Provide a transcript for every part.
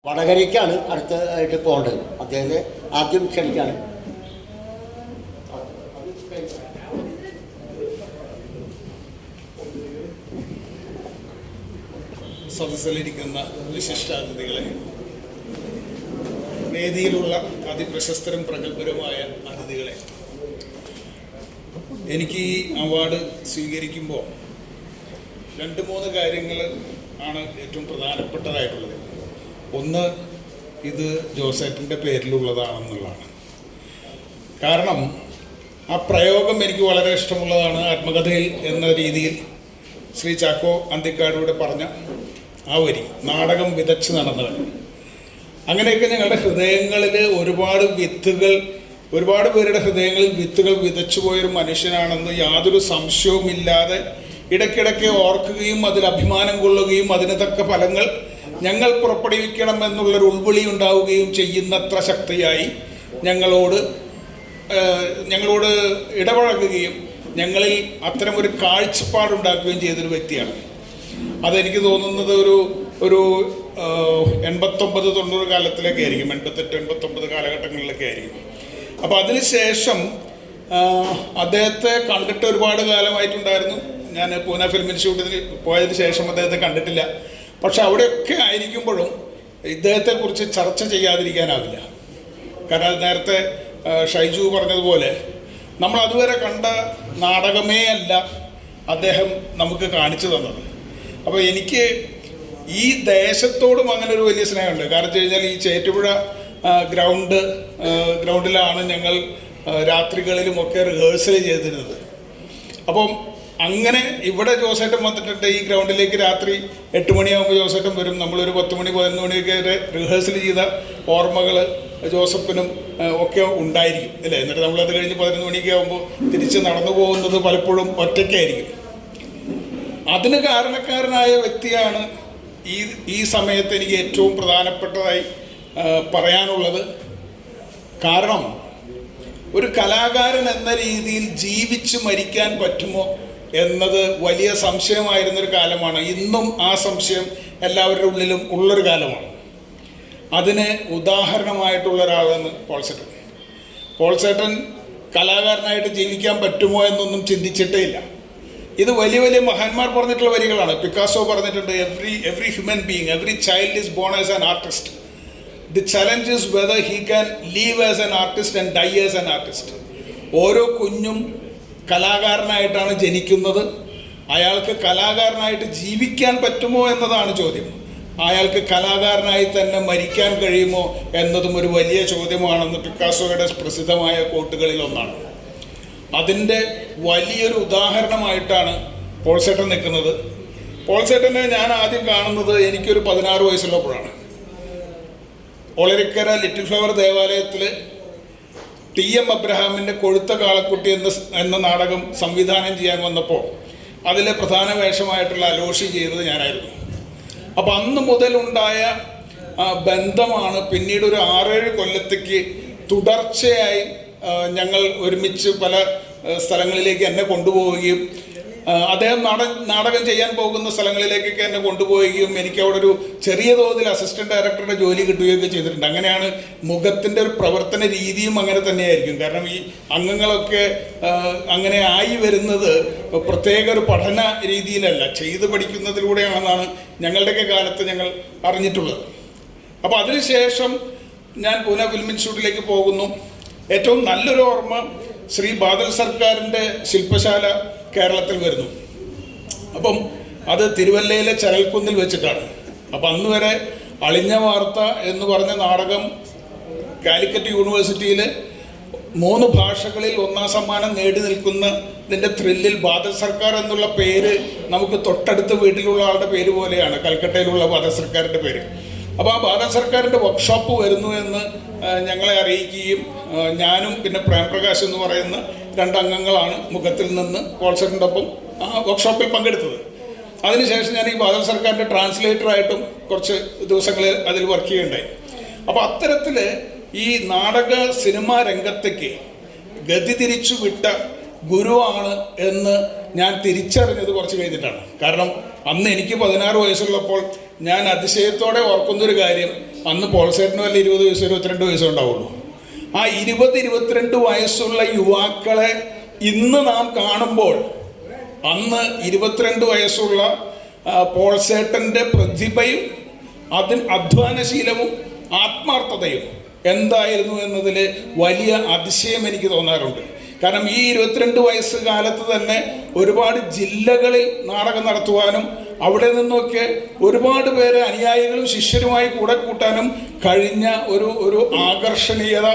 വടകരയ്ക്കാണ് അടുത്തായിട്ട് പോകേണ്ടത്. അദ്ദേഹത്തെ ആദ്യം ക്ഷണിക്കാണ്. സദസ്സിലിരിക്കുന്ന വിശിഷ്ടാതിഥികളെ, വേദിയിലുള്ള അതിപ്രശസ്തരും പ്രഗത്ഭരുമായ അതിഥികളെ, എനിക്ക് ഈ അവാർഡ് സ്വീകരിക്കുമ്പോൾ 2-3 കാര്യങ്ങൾ ആണ് ഏറ്റവും പ്രധാനപ്പെട്ടതായിട്ടുള്ളത്. ഒന്ന്, ഇത് ജോസേട്ടൻ്റെ പേരിലുള്ളതാണെന്നുള്ളതാണ്. കാരണം ആ പ്രയോഗം എനിക്ക് വളരെ ഇഷ്ടമുള്ളതാണ്. ആത്മകഥയിൽ എന്ന രീതിയിൽ ശ്രീ ചാക്കോ അന്തിക്കാടിലൂടെ പറഞ്ഞ ആ വരി, നാടകം വിതച്ച് നടന്നവൻ. അങ്ങനെയൊക്കെ ഞങ്ങളുടെ ഹൃദയങ്ങളിൽ ഒരുപാട് പേരുടെ ഹൃദയങ്ങളിൽ വിത്തുകൾ വിതച്ചു പോയൊരു മനുഷ്യനാണെന്ന് യാതൊരു സംശയവുമില്ലാതെ ഇടയ്ക്കിടയ്ക്ക് ഓർക്കുകയും അതിൽ അഭിമാനം കൊള്ളുകയും അതിന് തക്ക ഫലങ്ങൾ ഞങ്ങൾ പുറപ്പെടുവിക്കണമെന്നുള്ളൊരു ഉൾവിളി ഉണ്ടാവുകയും ചെയ്യുന്നത്ര ശക്തിയായി ഞങ്ങളോട് ഇടപഴകുകയും ഞങ്ങളിൽ അത്തരമൊരു കാഴ്ചപ്പാടുണ്ടാക്കുകയും ചെയ്തൊരു വ്യക്തിയാണ്. അതെനിക്ക് തോന്നുന്നത് ഒരു 89-90 കാലത്തിലൊക്കെ ആയിരിക്കും, 88-89 കാലഘട്ടങ്ങളിലൊക്കെ ആയിരിക്കും. അപ്പോൾ അതിനുശേഷം അദ്ദേഹത്തെ കണ്ടിട്ട് ഒരുപാട് കാലമായിട്ടുണ്ടായിരുന്നു. ഞാൻ പൂന ഫിലിം ഇൻസ്റ്റിറ്റ്യൂട്ടിൽ പോയതിന് ശേഷം അദ്ദേഹത്തെ കണ്ടിട്ടില്ല. പക്ഷെ അവിടെയൊക്കെ ആയിരിക്കുമ്പോഴും ഇദ്ദേഹത്തെക്കുറിച്ച് ചർച്ച ചെയ്യാതിരിക്കാനാവില്ല. കാരണം നേരത്തെ ഷൈജു പറഞ്ഞതുപോലെ നമ്മൾ അതുവരെ കണ്ട നാടകമേ അല്ല അദ്ദേഹം നമുക്ക് കാണിച്ചു തന്നത്. അപ്പോൾ എനിക്ക് ഈ ദേശത്തോടും അങ്ങനെ ഒരു വലിയ സ്നേഹമുണ്ട്. കാരണം വെച്ച് കഴിഞ്ഞാൽ ഈ ചേറ്റുപുഴ ഗ്രൗണ്ടിലാണ് ഞങ്ങൾ രാത്രികളിലുമൊക്കെ റിഹേഴ്സൽ ചെയ്തിരുന്നത്. അപ്പം അങ്ങനെ ഇവിടെ ജോസേട്ടൻ വന്നിട്ടുണ്ട്. ഈ ഗ്രൗണ്ടിലേക്ക് രാത്രി 8 മണിയാകുമ്പോൾ ജോസേട്ടൻ വരും. നമ്മളൊരു 10 മണി 11 മണിയൊക്കെ റിഹേഴ്സൽ ചെയ്ത ഓർമ്മകൾ ജോസഫിനും ഒക്കെ ഉണ്ടായിരിക്കും അല്ലേ. എന്നിട്ട് നമ്മളത് കഴിഞ്ഞ് 11 മണിയൊക്കെ ആകുമ്പോൾ തിരിച്ച് നടന്നു പോകുന്നത് പലപ്പോഴും ഒറ്റയ്ക്കായിരിക്കും. അതിന് കാരണക്കാരനായ വ്യക്തിയാണ് ഈ സമയത്ത് എനിക്ക് ഏറ്റവും പ്രധാനപ്പെട്ടതായി പറയാനുള്ളത്. കാരണം ഒരു കലാകാരൻ എന്ന രീതിയിൽ ജീവിച്ച് മരിക്കാൻ പറ്റുമോ എന്നത് വലിയ സംശയമായിരുന്നൊരു കാലമാണ്. ഇന്നും ആ സംശയം എല്ലാവരുടെ ഉള്ളിലും ഉള്ളൊരു കാലമാണ്. അതിന് ഉദാഹരണമായിട്ടുള്ള ഒരാളാണ് പോൾസേട്ടൻ കലാകാരനായിട്ട് ജീവിക്കാൻ പറ്റുമോ എന്നൊന്നും ചിന്തിച്ചിട്ടേ ഇല്ല. ഇത് വലിയ വലിയ മഹാന്മാർ പറഞ്ഞിട്ടുള്ള വരികളാണ്. പിക്കാസോ പറഞ്ഞിട്ടുണ്ട്, every human being, every child is born as an artist. The challenge is whether he can live as an artist and die as an artist. ഓരോ കുഞ്ഞും കലാകാരനായിട്ടാണ് ജനിക്കുന്നത്. അയാൾക്ക് കലാകാരനായിട്ട് ജീവിക്കാൻ പറ്റുമോ എന്നതാണ് ചോദ്യം. അയാൾക്ക് കലാകാരനായി തന്നെ മരിക്കാൻ കഴിയുമോ എന്നതും ഒരു വലിയ ചോദ്യമാണെന്ന് പിക്കാസോയുടെ പ്രസിദ്ധമായ കോട്ടുകളിൽ ഒന്നാണ്. അതിൻ്റെ വലിയൊരു ഉദാഹരണമായിട്ടാണ് പോൾസേട്ടൻ നിൽക്കുന്നത്. പോൾസേട്ടനെ ഞാൻ ആദ്യം കാണുന്നത് എനിക്കൊരു 16 വയസ്സുള്ളപ്പോഴാണ്. ഒളരിക്കര ലിറ്റിൽ ഫ്ലവർ ദേവാലയത്തിൽ TM അബ്രഹാമിൻ്റെ കൊഴുത്ത കാളക്കുട്ടി എന്ന നാടകം സംവിധാനം ചെയ്യാൻ വന്നപ്പോൾ അതിലെ പ്രധാന വേഷമായിട്ടുള്ള അലോഷി ചെയ്തത് ഞാനായിരുന്നു. അപ്പം അന്ന് മുതലുണ്ടായ ബന്ധമാണ് പിന്നീട് ഒരു 6-7 കൊല്ലത്തേക്ക് തുടർച്ചയായി ഞങ്ങൾ ഒരുമിച്ച് പല സ്ഥലങ്ങളിലേക്ക് എന്നെ കൊണ്ടുപോവുകയും അദ്ദേഹം നാടകം ചെയ്യാൻ പോകുന്ന സ്ഥലങ്ങളിലേക്കൊക്കെ എന്നെ കൊണ്ടുപോവുകയും എനിക്ക് അവിടെ ഒരു ചെറിയ തോതിൽ അസിസ്റ്റന്റ് ഡയറക്ടറുടെ ജോലി കിട്ടുകയൊക്കെ ചെയ്തിട്ടുണ്ട്. അങ്ങനെയാണ് മുഖത്തിൻ്റെ ഒരു പ്രവർത്തന രീതിയും അങ്ങനെ തന്നെയായിരിക്കും. കാരണം ഈ അംഗങ്ങളൊക്കെ അങ്ങനെ ആയി വരുന്നത് പ്രത്യേക ഒരു പഠന രീതിയിലല്ല, ചെയ്ത് പഠിക്കുന്നതിലൂടെയാണെന്നാണ് ഞങ്ങളുടെയൊക്കെ കാലത്ത് ഞങ്ങൾ അറിഞ്ഞിട്ടുള്ളത്. അപ്പോൾ അതിനുശേഷം ഞാൻ പൂന ഫിലിം ഇൻസ്റ്റിറ്റ്യൂട്ടിലേക്ക് പോകുന്നു. ഏറ്റവും നല്ലൊരു ഓർമ്മ ശ്രീ ബാദൽ സർക്കാരിൻ്റെ ശില്പശാല കേരളത്തിൽ വരുന്നു. അപ്പം അത് തിരുവല്ലയിലെ ചരൽക്കുന്നിൽ വെച്ചിട്ടാണ്. അപ്പം അന്ന് വരെ അളിഞ്ഞ വാർത്ത എന്ന് പറഞ്ഞ നാടകം കാലിക്കറ്റ് യൂണിവേഴ്സിറ്റിയിൽ 3 ഭാഷകളിൽ 1ാം സമ്മാനം നേടി നിൽക്കുന്നതിൻ്റെ ത്രില്ലിൽ ബാദൽ സർക്കാർ എന്നുള്ള പേര് നമുക്ക് തൊട്ടടുത്ത വീട്ടിലുള്ള ആളുടെ പേര് പോലെയാണ് കൽക്കട്ടയിലുള്ള ബാദൽ സർക്കാരിൻ്റെ പേര്. അപ്പോൾ ആ ബാദൽ സർക്കാരിൻ്റെ വർക്ക്ഷോപ്പ് വരുന്നു എന്ന് ഞങ്ങളെ അറിയിക്കുകയും ഞാനും പിന്നെ പ്രേംപ്രകാശ് എന്ന് പറയുന്ന 2 അംഗങ്ങളാണ് മുഖത്തിൽ നിന്ന് പോൾസേട്ടൻ്റെ ഒപ്പം ആ വർക്ക്ഷോപ്പിൽ പങ്കെടുത്തത്. അതിനുശേഷം ഞാൻ ഈ ബാദൽ സർക്കാരിൻ്റെ ട്രാൻസ്ലേറ്ററായിട്ടും കുറച്ച് ദിവസങ്ങൾ അതിൽ വർക്ക് ചെയ്യുകയുണ്ടായി. അപ്പോൾ അത്തരത്തിൽ ഈ നാടക സിനിമാ രംഗത്തേക്ക് ഗതി തിരിച്ചു വിട്ട ഗുരുവാണ് എന്ന് ഞാൻ തിരിച്ചറിഞ്ഞത് കുറച്ച് കഴിഞ്ഞിട്ടാണ്. കാരണം അന്ന് എനിക്ക് 16 വയസ്സുള്ളപ്പോൾ ഞാൻ അതിശയത്തോടെ ഓർക്കുന്നൊരു കാര്യം, അന്ന് പോൾസേറ്റിന് വല്ല 20 വയസ്സോ 22 വയസ്സോ ഉണ്ടാവുള്ളൂ. ആ 20-22 വയസ്സുള്ള യുവാക്കളെ ഇന്ന് നാം കാണുമ്പോൾ അന്ന് 22 വയസ്സുള്ള പോൾസേട്ടൻ്റെ പ്രതിഭയും അധ്വാനശീലവും ആത്മാർത്ഥതയും എന്തായിരുന്നു എന്നതിൽ വലിയ അതിശയം എനിക്ക് തോന്നാറുണ്ട്. കാരണം ഈ 22 വയസ്സ് കാലത്ത് തന്നെ ഒരുപാട് ജില്ലകളിൽ നാടകം നടത്തുവാനും അവിടെ നിന്നൊക്കെ ഒരുപാട് പേര് അനുയായികളും ശിഷ്യരുമായി കൂടെ കൂട്ടാനും കഴിഞ്ഞ ഒരു ആകർഷണീയത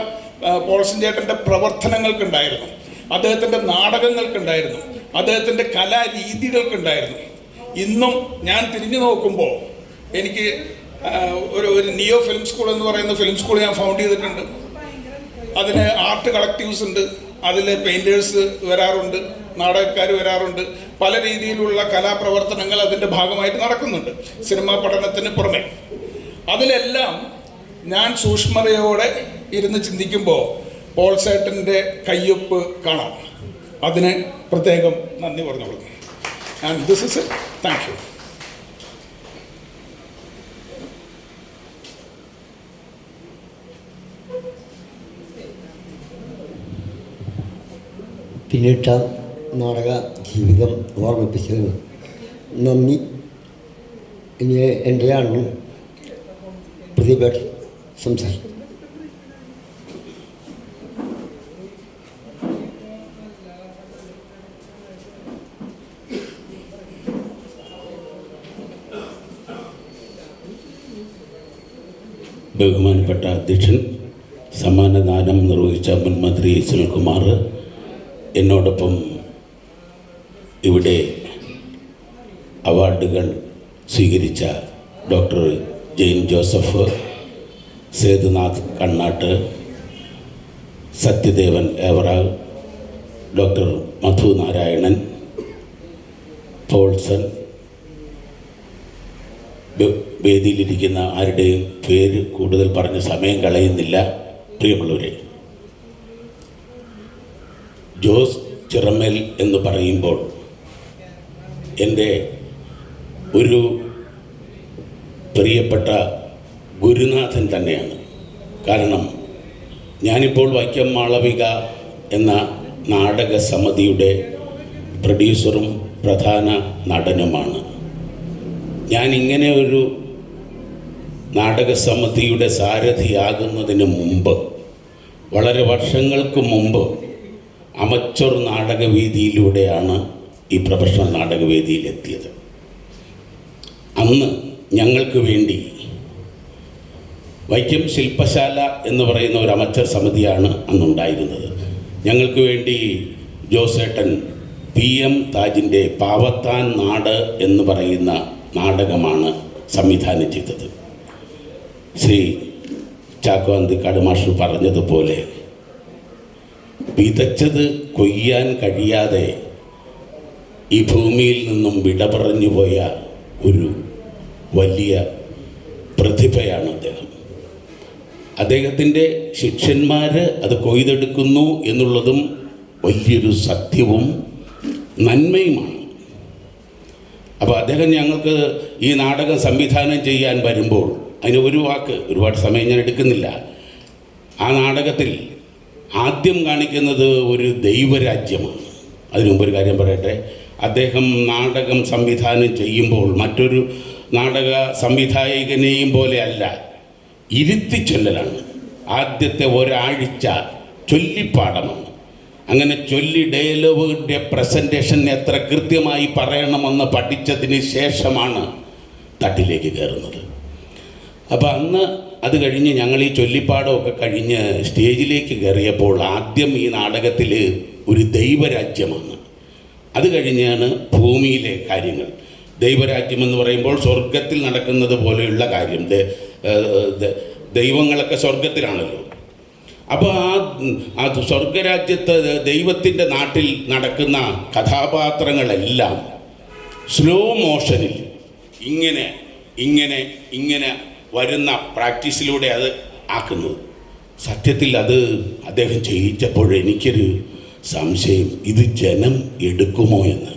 പോൾസൻ ചേട്ടൻ്റെ പ്രവർത്തനങ്ങൾക്കുണ്ടായിരുന്നു, അദ്ദേഹത്തിൻ്റെ നാടകങ്ങൾക്കുണ്ടായിരുന്നു, അദ്ദേഹത്തിൻ്റെ കലാരീതികൾക്കുണ്ടായിരുന്നു. ഇന്നും ഞാൻ തിരിഞ്ഞു നോക്കുമ്പോൾ എനിക്ക് ഒരു നിയോ ഫിലിം സ്കൂൾ എന്ന് പറയുന്ന ഫിലിം സ്കൂൾ ഞാൻ ഫൗണ്ട് ചെയ്തിട്ടുണ്ട്. അതിന് ആർട്ട് കളക്റ്റീവ്സ് ഉണ്ട്, അതിൽ പെയിൻറ്റേഴ്സ് വരാറുണ്ട്, നാടകക്കാർ വരാറുണ്ട്, പല രീതിയിലുള്ള കലാപ്രവർത്തനങ്ങൾ അതിൻ്റെ ഭാഗമായിട്ട് നടക്കുന്നുണ്ട് സിനിമാ പഠനത്തിന് പുറമെ. അതിലെല്ലാം ഞാൻ സൂക്ഷ്മതയോടെ ഇരുന്ന് ചിന്തിക്കുമ്പോൾ പോൾസേട്ടൻ്റെ കയ്യൊപ്പ് കാണാം. അതിന് പ്രത്യേകം നന്ദി പറഞ്ഞോളൂ. And this is it. Thank you. പിന്നിട്ട നാടക ജീവിതം ഓർമ്മിപ്പിച്ചതിന് നന്ദി. ഇനി എൻ്റെയാണ് പ്രതിഭ സംസാരിക്കും. ബഹുമാനപ്പെട്ട അധ്യക്ഷൻ, സമ്മാനദാനം നിർവഹിച്ച മുൻ മന്ത്രി സുനിൽകുമാർ, എന്നോടൊപ്പം ഇവിടെ അവാർഡുകൾ സ്വീകരിച്ച ഡോക്ടർ ജെയിൻ ജോസഫ്, സേതുനാഥ് കണ്ണാട്ട്, സത്യദേവൻ ഏവറാവ്, ഡോക്ടർ മധു നാരായണൻ, പോൾസൺ, വേദിയിലിരിക്കുന്ന ആരുടെയും പേര് കൂടുതൽ പറഞ്ഞ് സമയം കളയുന്നില്ല. പ്രിയമുള്ളവരെ, ജോസ് ചിറമേൽ എന്ന് പറയുമ്പോൾ എൻ്റെ ഒരു പ്രിയപ്പെട്ട ഗുരുനാഥൻ തന്നെയാണ്. കാരണം ഞാനിപ്പോൾ വൈക്കം മാളവിക എന്ന നാടക സമിതിയുടെ പ്രൊഡ്യൂസറും പ്രധാന നടനുമാണ്. ഞാൻ ഇങ്ങനെ ഒരു നാടക സമിതിയുടെ സാരഥിയാകുന്നതിന് മുമ്പ്, വളരെ വർഷങ്ങൾക്ക് മുമ്പ്, അമച്വർ നാടകവേദിയിലൂടെയാണ് ഈ പ്രൊഫഷണൽ നാടകവേദിയിലെത്തിയത്. അന്ന് ഞങ്ങൾക്ക് വേണ്ടി വൈക്കം ശില്പശാല എന്ന് പറയുന്ന ഒരു അമച്വർ സമിതിയാണ് അന്നുണ്ടായിരുന്നത്. ഞങ്ങൾക്ക് വേണ്ടി ജോസേട്ടൻ PM താജിൻ്റെ പാവത്താൻ നാട് എന്ന് പറയുന്ന നാടകമാണ് സംവിധാനം ചെയ്തത്. ശ്രീ ചാക്കോ അന്തിക്കാട് മാസ്റ്റർ പറഞ്ഞതുപോലെ വിതച്ചത് കൊയ്യാൻ കഴിയാതെ ഈ ഭൂമിയിൽ നിന്നും വിട പറഞ്ഞു പോയ ഒരു വലിയ പ്രതിഭയാണ് അദ്ദേഹം. അദ്ദേഹത്തിൻ്റെ ശിഷ്യന്മാർ അത് കൊയ്തെടുക്കുന്നു എന്നുള്ളതും വലിയൊരു സത്യവും നന്മയുമാണ്. അപ്പോൾ അദ്ദേഹം ഞങ്ങൾക്ക് ഈ നാടകം സംവിധാനം ചെയ്യാൻ വരുമ്പോൾ അതിന് ഒരു വാക്ക്, ഒരുപാട് സമയം ഞാൻ എടുക്കുന്നില്ല, ആ നാടകത്തിൽ ആദ്യം കാണിക്കുന്നത് ഒരു ദൈവരാജ്യമാണ്. അതിനു മുമ്പ് ഒരു കാര്യം പറയട്ടെ, അദ്ദേഹം നാടകം സംവിധാനം ചെയ്യുമ്പോൾ മറ്റൊരു നാടക സംവിധായകനെയും പോലെ അല്ല, ഇരുത്തി ചൊല്ലലാണ്. ആദ്യത്തെ ഒരാഴ്ച ചൊല്ലിപ്പാടമാണ്. അങ്ങനെ ചൊല്ലി ഡയലോഗിൻ്റെ പ്രസൻറ്റേഷൻ എത്ര കൃത്യമായി പറയണമെന്ന് പഠിച്ചതിന് ശേഷമാണ് തട്ടിലേക്ക് കയറുന്നത്. അപ്പോൾ അന്ന് അത് കഴിഞ്ഞ് ഞങ്ങൾ ഈ ചൊല്ലിപ്പാടമൊക്കെ കഴിഞ്ഞ് സ്റ്റേജിലേക്ക് കയറിയപ്പോൾ ആദ്യം ഈ നാടകത്തിൽ ഒരു ദൈവരാജ്യമാണ്. അത് കഴിഞ്ഞാണ് ഭൂമിയിലെ കാര്യങ്ങൾ. ദൈവരാജ്യമെന്ന് പറയുമ്പോൾ സ്വർഗത്തിൽ നടക്കുന്നത് പോലെയുള്ള കാര്യം. ദൈവങ്ങളൊക്കെ സ്വർഗത്തിലാണല്ലോ. അപ്പോൾ ആ സ്വർഗരാജ്യത്ത് ദൈവത്തിൻ്റെ നാട്ടിൽ നടക്കുന്ന കഥാപാത്രങ്ങളെല്ലാം സ്ലോ മോഷനിൽ ഇങ്ങനെ ഇങ്ങനെ ഇങ്ങനെ വരുന്ന പ്രാക്ടീസിലൂടെ അത് ആക്കുന്നത്. സത്യത്തിൽ അത് അദ്ദേഹം ചെയ്യിച്ചപ്പോൾ എനിക്കൊരു സംശയം, ഇത് ജനം എടുക്കുമോ എന്ന്.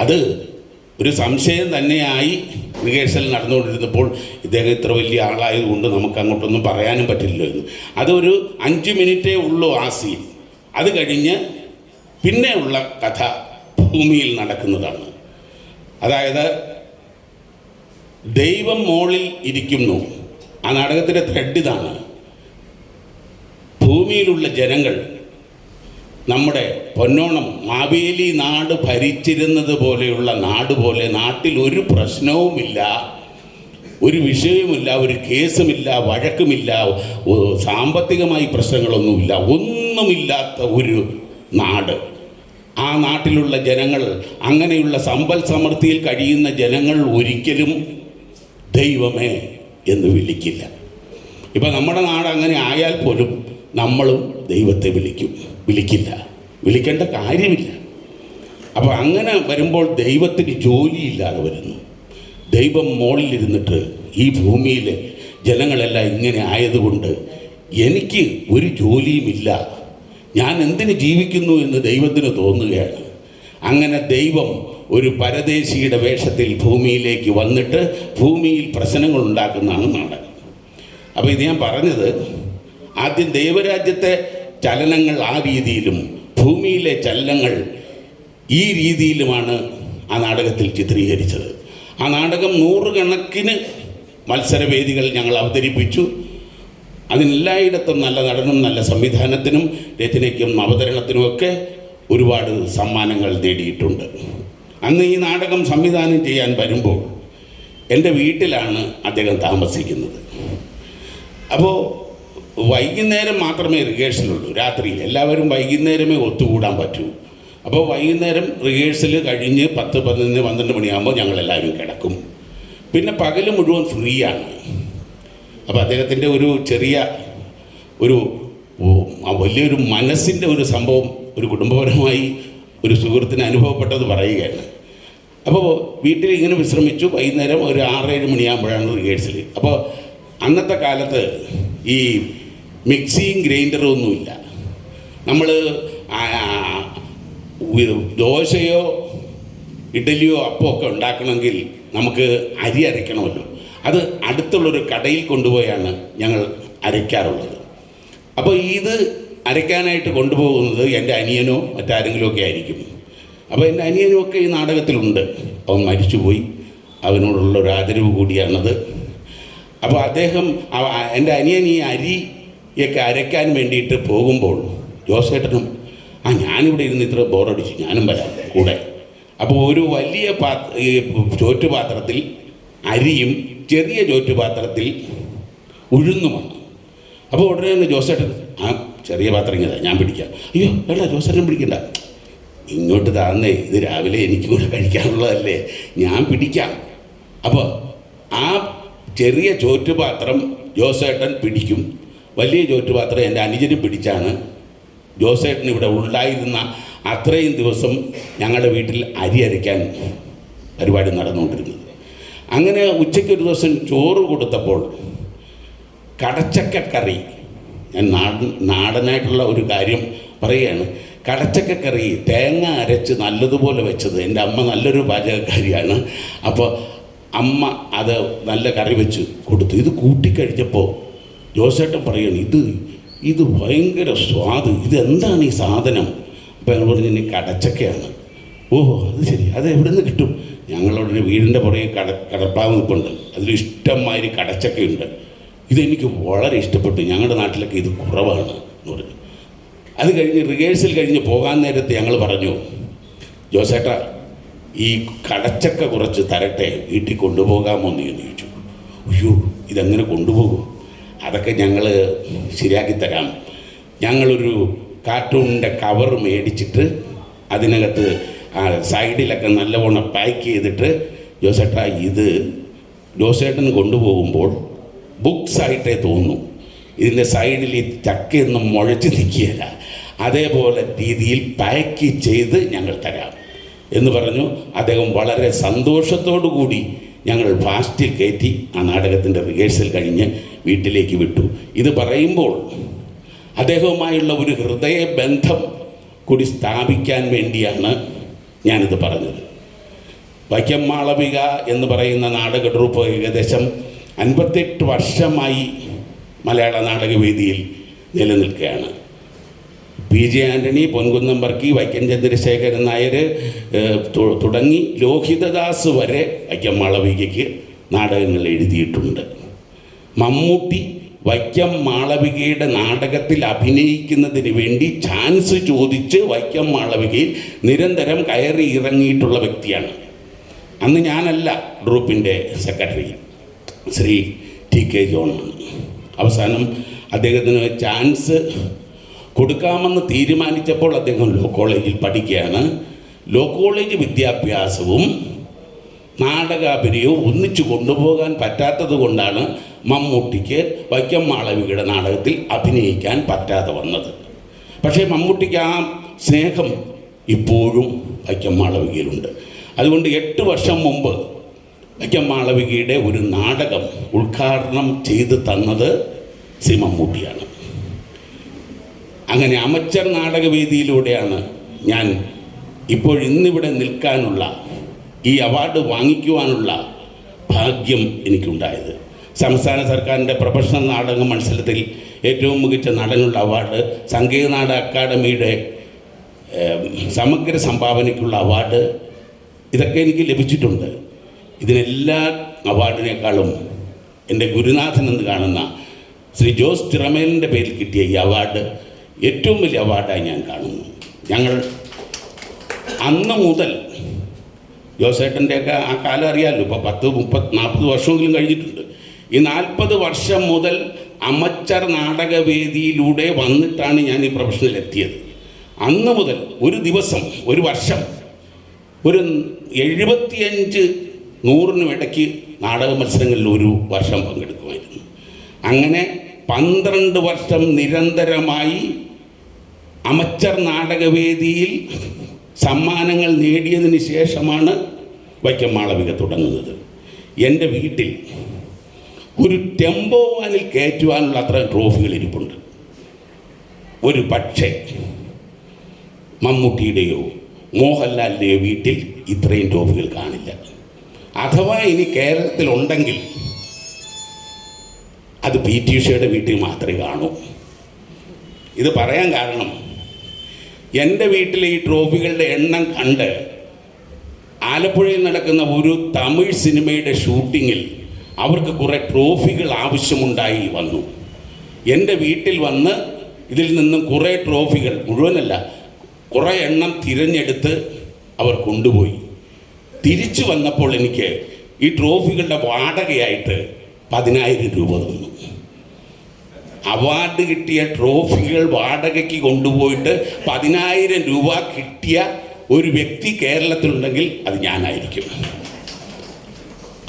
അത് ഒരു സംശയം തന്നെയായി റിഹേഴ്സൽ നടന്നുകൊണ്ടിരുന്നപ്പോൾ ഇദ്ദേഹം ഇത്ര വലിയ ആളായതുകൊണ്ട് നമുക്ക് അങ്ങോട്ടൊന്നും പറയാനും പറ്റില്ലല്ലോ എന്ന്. അതൊരു 5 മിനിറ്റേ ഉള്ളൂ ആ സീൻ. അത് കഴിഞ്ഞ് പിന്നെയുള്ള കഥ ഭൂമിയിൽ നടക്കുന്നതാണ്. അതായത് ദൈവം മോളിൽ ഇരിക്കുന്നു. ആ നാടകത്തിൻ്റെ ത്രെഡ് ഇതാണ്. ഭൂമിയിലുള്ള ജനങ്ങൾ നമ്മുടെ പൊന്നോണം മാവേലി നാട് ഭരിച്ചിരുന്നത് പോലെയുള്ള നാട് പോലെ നാട്ടിൽ ഒരു പ്രശ്നവുമില്ല, ഒരു വിഷയവുമില്ല, ഒരു കേസുമില്ല, വഴക്കുമില്ല, സാമ്പത്തികമായി പ്രശ്നങ്ങളൊന്നുമില്ല, ഒന്നുമില്ലാത്ത ഒരു നാട്. ആ നാട്ടിലുള്ള ജനങ്ങൾ, അങ്ങനെയുള്ള സമ്പൽ സമൃദ്ധിയിൽ കഴിയുന്ന ജനങ്ങൾ ഒരിക്കലും ദൈവമേ എന്ന് വിളിക്കില്ല. ഇപ്പം നമ്മുടെ നാട് അങ്ങനെ ആയാൽ പോലും നമ്മളും ദൈവത്തെ വിളിക്കില്ല, വിളിക്കേണ്ട കാര്യമില്ല. അപ്പോൾ അങ്ങനെ വരുമ്പോൾ ദൈവത്തിന് ജോലിയില്ലാതെ വരുന്നു. ദൈവം മുകളിലിരുന്നിട്ട് ഈ ഭൂമിയിലെ ജനങ്ങളെല്ലാം ഇങ്ങനെ ആയതുകൊണ്ട് എനിക്ക് ഒരു ജോലിയുമില്ല, ഞാൻ എന്തിന് ജീവിക്കുന്നു എന്ന് ദൈവത്തിന് തോന്നുകയാണ്. അങ്ങനെ ദൈവം ഒരു പരദേശിയുടെ വേഷത്തിൽ ഭൂമിയിലേക്ക് വന്നിട്ട് ഭൂമിയിൽ പ്രശ്നങ്ങൾ ഉണ്ടാക്കുന്നതാണ് നാടകം. അപ്പോൾ ഇത് ഞാൻ പറഞ്ഞത്, ആദ്യം ദൈവരാജ്യത്തെ ചലനങ്ങൾ ആ രീതിയിലും ഭൂമിയിലെ ചലനങ്ങൾ ഈ രീതിയിലുമാണ് ആ നാടകത്തിൽ ചിത്രീകരിച്ചത്. ആ നാടകം 100 കണക്കിന് മത്സരവേദികൾ ഞങ്ങൾ അവതരിപ്പിച്ചു. അതിനെല്ലായിടത്തും നല്ല നടനും നല്ല സംവിധാനത്തിനും രചനയ്ക്കും അവതരണത്തിനുമൊക്കെ ഒരുപാട് സമ്മാനങ്ങൾ നേടിയിട്ടുണ്ട്. അന്ന് ഈ നാടകം സംവിധാനം ചെയ്യാൻ വരുമ്പോൾ എൻ്റെ വീട്ടിലാണ് അദ്ദേഹം താമസിക്കുന്നത്. അപ്പോൾ വൈകുന്നേരം മാത്രമേ റിഹേഴ്സലുള്ളൂ. രാത്രിയിൽ എല്ലാവരും വൈകുന്നേരമേ ഒത്തുകൂടാൻ പറ്റൂ. അപ്പോൾ വൈകുന്നേരം റിഹേഴ്സൽ കഴിഞ്ഞ് 10, 11, 12 മണിയാകുമ്പോൾ ഞങ്ങളെല്ലാവരും കിടക്കും. പിന്നെ പകൽ മുഴുവൻ ഫ്രീ ആണ്. അപ്പോൾ അദ്ദേഹത്തിൻ്റെ ഒരു ചെറിയ വലിയൊരു മനസ്സിൻ്റെ ഒരു സംഭവം ഒരു കുടുംബപരമായി ഒരു സുഹൃത്തിന് അനുഭവപ്പെട്ടത് പറയുകയാണ്. അപ്പോൾ വീട്ടിൽ ഇങ്ങനെ വിശ്രമിച്ചു. വൈകുന്നേരം ഒരു 6-7 മണിയാകുമ്പോഴാണ് റിഹേഴ്സൽ. അപ്പോൾ അന്നത്തെ കാലത്ത് ഈ മിക്സിയും ഗ്രൈൻഡറും ഒന്നുമില്ല. നമ്മൾ ദോശയോ ഇഡലിയോ അപ്പമോ ഒക്കെ ഉണ്ടാക്കണമെങ്കിൽ നമുക്ക് അരി അരയ്ക്കണമല്ലോ. അത് അടുത്തുള്ളൊരു കടയിൽ കൊണ്ടുപോയാണ് ഞങ്ങൾ അരയ്ക്കാറുള്ളത്. അപ്പോൾ ഇത് അരയ്ക്കാനായിട്ട് കൊണ്ടുപോകുന്നത് എൻ്റെ അനിയനോ മറ്റാരെങ്കിലുമൊക്കെ ആയിരിക്കും. അപ്പോൾ എൻ്റെ അനിയനുമൊക്കെ ഈ നാടകത്തിലുണ്ട്. അവൻ മരിച്ചുപോയി. അവനോടുള്ള ഒരു ആദരവ് കൂടിയാണത്. അപ്പോൾ അദ്ദേഹം എൻ്റെ അനിയൻ ഈ അരിയൊക്കെ അരയ്ക്കാൻ വേണ്ടിയിട്ട് പോകുമ്പോൾ ജോസേട്ടനും ഞാനിവിടെ ഇരുന്ന് ഇത്ര ബോറടിച്ചു, ഞാനും വരാം കൂടെ. അപ്പോൾ ഒരു വലിയ ചോറ്റുപാത്രത്തിൽ അരിയും ചെറിയ ചോറ്റുപാത്രത്തിൽ ഉഴുന്നുമാണ്. അപ്പോൾ ഉടനെ തന്നെ ജോസേട്ടൻ ചെറിയ പാത്രം ഇങ്ങനെ ഞാൻ പിടിക്കാം. അയ്യോ വേണ്ട, ജോസേട്ടൻ പിടിക്കണ്ട, ഇങ്ങോട്ട് താന്നേ, ഇത് രാവിലെ എനിക്കും കൂടെ കഴിക്കാനുള്ളതല്ലേ, ഞാൻ പിടിക്കാം. അപ്പോൾ ആ ചെറിയ ചോറ്റുപാത്രം ജോസേട്ടൻ പിടിക്കും. വലിയ ചോറ്റുപാത്രം എൻ്റെ അനുജനും പിടിച്ചാണ് ജോസേട്ടൻ ഇവിടെ ഉണ്ടായിരുന്ന അത്രയും ദിവസം ഞങ്ങളുടെ വീട്ടിൽ അരി അരയ്ക്കാൻ പരിപാടി നടന്നുകൊണ്ടിരുന്നത്. അങ്ങനെ ഉച്ചയ്ക്ക് ഒരു ദിവസം ചോറ് കൊടുത്തപ്പോൾ കടച്ചക്കക്കറി, ഞാൻ നാടനായിട്ടുള്ള ഒരു കാര്യം പറയുകയാണ്, കടച്ചക്കക്കറി തേങ്ങ അരച്ച് നല്ലതുപോലെ വെച്ചത്. എൻ്റെ അമ്മ നല്ലൊരു പാചകക്കാരിയാണ്. അപ്പോൾ അമ്മ അത് നല്ല കറി വെച്ച് കൊടുത്തു. ഇത് കൂട്ടിക്കഴിച്ചപ്പോൾ ജോസേട്ടൻ പറയുകയാണ്, ഇത് ഭയങ്കര സ്വാദ്, ഇതെന്താണ് ഈ സാധനം? അപ്പോൾ ഞങ്ങൾ പറഞ്ഞു, ഇനി കടച്ചക്കയാണ്. ഓ അത് ശരി, അത് എവിടെ നിന്ന് കിട്ടും? ഞങ്ങളുടെ വീടിൻ്റെ പുറകെ കടപ്പാവ് നിൽപ്പുണ്ട്, അതിലിഷ്ടംമാതിരി കടച്ചക്കയുണ്ട്. ഇതെനിക്ക് വളരെ ഇഷ്ടപ്പെട്ടു, ഞങ്ങളുടെ നാട്ടിലൊക്കെ ഇത് കുറവാണ് എന്ന് പറഞ്ഞു. അത് കഴിഞ്ഞ് റിഹേഴ്സൽ കഴിഞ്ഞ് പോകാൻ നേരത്ത് ഞങ്ങൾ പറഞ്ഞു, ജോസേട്ടാ ഈ കടച്ചക്ക കുറച്ച് തരട്ടെ, വീട്ടിൽ കൊണ്ടുപോകാമോ എന്ന് ചോദിച്ചു. അയ്യോ ഇതെങ്ങനെ കൊണ്ടുപോകും? അതൊക്കെ ഞങ്ങൾ ശരിയാക്കി തരാം. ഞങ്ങളൊരു കാർട്ടൂണിൻ്റെ കവർ മേടിച്ചിട്ട് അതിനകത്ത് സൈഡിലൊക്കെ നല്ലവണ്ണം പാക്ക് ചെയ്തിട്ട്, ജോസേട്ടാ ഇത് ജോസേട്ടൻ കൊണ്ടുപോകുമ്പോൾ ബുക്സായിട്ടേ തോന്നും, ഇതിൻ്റെ സൈഡിൽ ഈ ചക്കയൊന്നും മുഴച്ച് നിൽക്കുകയില്ല, അതേപോലെ രീതിയിൽ പാക്ക് ചെയ്ത് ഞങ്ങൾ തരാം എന്ന് പറഞ്ഞു. അദ്ദേഹം വളരെ സന്തോഷത്തോടു കൂടി ഞങ്ങൾ ഫാസ്റ്റിൽ കയറ്റി ആ നാടകത്തിൻ്റെ റിഹേഴ്സൽ കഴിഞ്ഞ് വീട്ടിലേക്ക് വിട്ടു. ഇത് പറയുമ്പോൾ അദ്ദേഹവുമായുള്ള ഒരു ഹൃദയബന്ധം കൂടി സ്ഥാപിക്കാൻ വേണ്ടിയാണ് ഞാനിത് പറഞ്ഞത്. വൈക്കം മാളവിക എന്ന് പറയുന്ന നാടക ട്രൂപ്പ് ഏകദേശം 58 വർഷമായി മലയാള നാടകവേദിയിൽ നിലനിൽക്കുകയാണ്. പി ജെ ആൻ്റണി, പൊൻകുന്നം വർക്കി, വൈക്കം ചന്ദ്രശേഖരൻ നായർ തുടങ്ങി ലോഹിതദാസ് വരെ വൈക്കം മാളവികയ്ക്ക് നാടകങ്ങൾ എഴുതിയിട്ടുണ്ട്. മമ്മൂട്ടി വൈക്കം മാളവികയുടെ നാടകത്തിൽ അഭിനയിക്കുന്നതിന് വേണ്ടി ചാൻസ് ചോദിച്ച് വൈക്കം മാളവികയിൽ നിരന്തരം കയറി ഇറങ്ങിയിട്ടുള്ള വ്യക്തിയാണ്. അന്ന് ഞാനല്ല ഗ്രൂപ്പിൻ്റെ സെക്രട്ടറി, ശ്രീ ടി കെ ജോണാണ്. അവസാനം അദ്ദേഹത്തിന് ചാൻസ് കൊടുക്കാമെന്ന് തീരുമാനിച്ചപ്പോൾ അദ്ദേഹം ലോ കോളേജിൽ പഠിക്കുകയാണ്. ലോ കോളേജ് വിദ്യാഭ്യാസവും നാടകാഭിനയവും ഒന്നിച്ചു കൊണ്ടുപോകാൻ പറ്റാത്തത് കൊണ്ടാണ് മമ്മൂട്ടിക്ക് വൈക്കം മാളവികയുടെ നാടകത്തിൽ അഭിനയിക്കാൻ പറ്റാതെ വന്നത്. പക്ഷേ മമ്മൂട്ടിക്ക് ആ സ്നേഹം ഇപ്പോഴും വൈക്കം മാളവികയിലുണ്ട്. അതുകൊണ്ട് 8 വർഷം മുമ്പ് വൈക്കം മാളവികയുടെ ഒരു നാടകം ഉദ്ഘാടനം ചെയ്ത് തന്നത് ശ്രീ മമ്മൂട്ടിയാണ്. അങ്ങനെ അമച്ചർ നാടകവേദിയിലൂടെയാണ് ഞാൻ ഇന്നിവിടെ നിൽക്കാനുള്ള, ഈ അവാർഡ് വാങ്ങിക്കുവാനുള്ള ഭാഗ്യം എനിക്കുണ്ടായത്. സംസ്ഥാന സർക്കാരിൻ്റെ പ്രൊഫഷണൽ നാടക മത്സരത്തിൽ ഏറ്റവും മികച്ച നടനുള്ള അവാർഡ്, സംഗീത നാടക അക്കാദമിയുടെ സമഗ്ര സംഭാവനയ്ക്കുള്ള അവാർഡ്, ഇതൊക്കെ എനിക്ക് ലഭിച്ചിട്ടുണ്ട്. ഇതിനെല്ലാ അവാർഡിനേക്കാളും എൻ്റെ ഗുരുനാഥൻ എന്ന് കാണുന്ന ശ്രീ ജോസ് ചിറമേലിൻ്റെ പേരിൽ കിട്ടിയ ഈ അവാർഡ് ഏറ്റവും വലിയ അവാർഡായി ഞാൻ കാണുന്നു. ഞങ്ങൾ അന്ന് മുതൽ, ജോസേട്ടൻ്റെയൊക്കെ ആ കാലം അറിയാമല്ലോ, ഇപ്പോൾ 10, 30, 40 വർഷമെങ്കിലും കഴിഞ്ഞിട്ടുണ്ട്. ഈ 40 വർഷം മുതൽ അമച്ചർ നാടകവേദിയിലൂടെ വന്നിട്ടാണ് ഞാൻ ഈ പ്രൊഫഷനിൽ എത്തിയത്. അന്ന് മുതൽ ഒരു ദിവസം, ഒരു വർഷം, ഒരു 75-100 ഇടയ്ക്ക് നാടക മത്സരങ്ങളിൽ ഒരു വർഷം പങ്കെടുക്കുമായിരുന്നു. അങ്ങനെ 12 വർഷം നിരന്തരമായി അമച്ചർ നാടകവേദിയിൽ സമ്മാനങ്ങൾ നേടിയതിന് ശേഷമാണ് വൈക്കം മാളവിക തുടങ്ങുന്നത്. എൻ്റെ വീട്ടിൽ ഒരു ടെമ്പോ വാനിൽ കയറ്റുവാനുള്ള അത്ര ട്രോഫികൾ ഇരിപ്പുണ്ട്. ഒരു പക്ഷേ മമ്മൂട്ടിയുടെയോ മോഹൻലാലിൻ്റെയോ വീട്ടിൽ ഇത്രയും ട്രോഫികൾ കാണില്ല. അഥവാ ഇനി കേരളത്തിലുണ്ടെങ്കിൽ അത് പി ടി ഉഷയുടെ വീട്ടിൽ മാത്രമേ കാണൂ. ഇത് പറയാൻ കാരണം, എൻ്റെ വീട്ടിലെ ഈ ട്രോഫികളുടെ എണ്ണം കണ്ട് ആലപ്പുഴയിൽ നടക്കുന്ന ഒരു തമിഴ് സിനിമയുടെ ഷൂട്ടിങ്ങിൽ അവർക്ക് കുറേ ട്രോഫികൾ ആവശ്യമുണ്ടായി വന്നു. എൻ്റെ വീട്ടിൽ വന്ന് ഇതിൽ നിന്നും കുറേ ട്രോഫികൾ, മുഴുവനല്ല, കുറേ എണ്ണം തിരഞ്ഞെടുത്ത് അവർ കൊണ്ടുപോയി. തിരിച്ചു വന്നപ്പോൾ എനിക്ക് ഈ ട്രോഫികളുടെ വാടകയായിട്ട് 10,000 രൂപ തന്നു. അവാർഡ് കിട്ടിയ ട്രോഫികൾ വാടകയ്ക്ക് കൊണ്ടുപോയിട്ട് 10,000 രൂപ കിട്ടിയ ഒരു വ്യക്തി കേരളത്തിലുണ്ടെങ്കിൽ അത് ഞാനായിരിക്കും.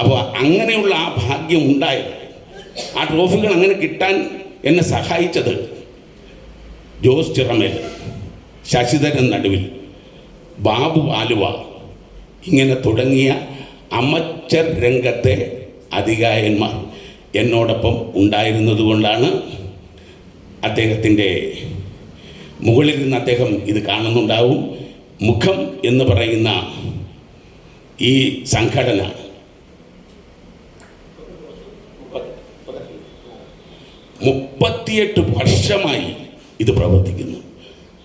അപ്പോൾ അങ്ങനെയുള്ള ആ ഭാഗ്യം ഉണ്ടായത്, ആ ട്രോഫികൾ അങ്ങനെ കിട്ടാൻ എന്നെ സഹായിച്ചത് ജോസ് ചിറമേൽ, ശശിധരൻ നടുവിൽ, ബാബു ആലുവ, ഇങ്ങനെ തുടങ്ങിയ അമച്ചർ രംഗത്തെ അതികായന്മാർ എന്നോടൊപ്പം ഉണ്ടായിരുന്നത് കൊണ്ടാണ്. അദ്ദേഹത്തിൻ്റെ മുകളിൽ നിന്ന് അദ്ദേഹം ഇത് കാണുന്നുണ്ടാവും. മുഖം എന്ന് പറയുന്ന ഈ സംഘടന 38 വർഷമായി ഇത് പ്രവർത്തിക്കുന്നു.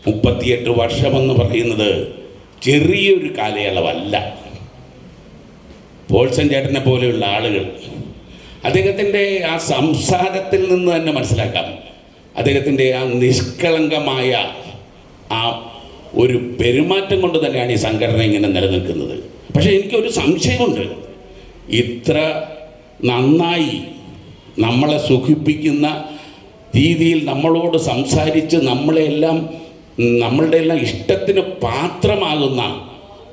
38 വർഷമെന്ന് പറയുന്നത് ചെറിയൊരു കാലയളവല്ല. പോൾസൻ ചേട്ടനെ പോലെയുള്ള ആളുകൾ, അദ്ദേഹത്തിൻ്റെ ആ സംസാരത്തിൽ നിന്ന് തന്നെ മനസ്സിലാക്കാം, അദ്ദേഹത്തിൻ്റെ ആ നിഷ്കളങ്കമായ ആ ഒരു പെരുമാറ്റം കൊണ്ട് തന്നെയാണ് ഈ സംഘടന ഇങ്ങനെ നിലനിൽക്കുന്നത്. പക്ഷേ എനിക്കൊരു സംശയമുണ്ട്, ഇത്ര നന്നായി നമ്മളെ സുഖിപ്പിക്കുന്ന രീതിയിൽ നമ്മളോട് സംസാരിച്ച് നമ്മളുടെ എല്ലാം ഇഷ്ടത്തിന് പാത്രമാകുന്ന,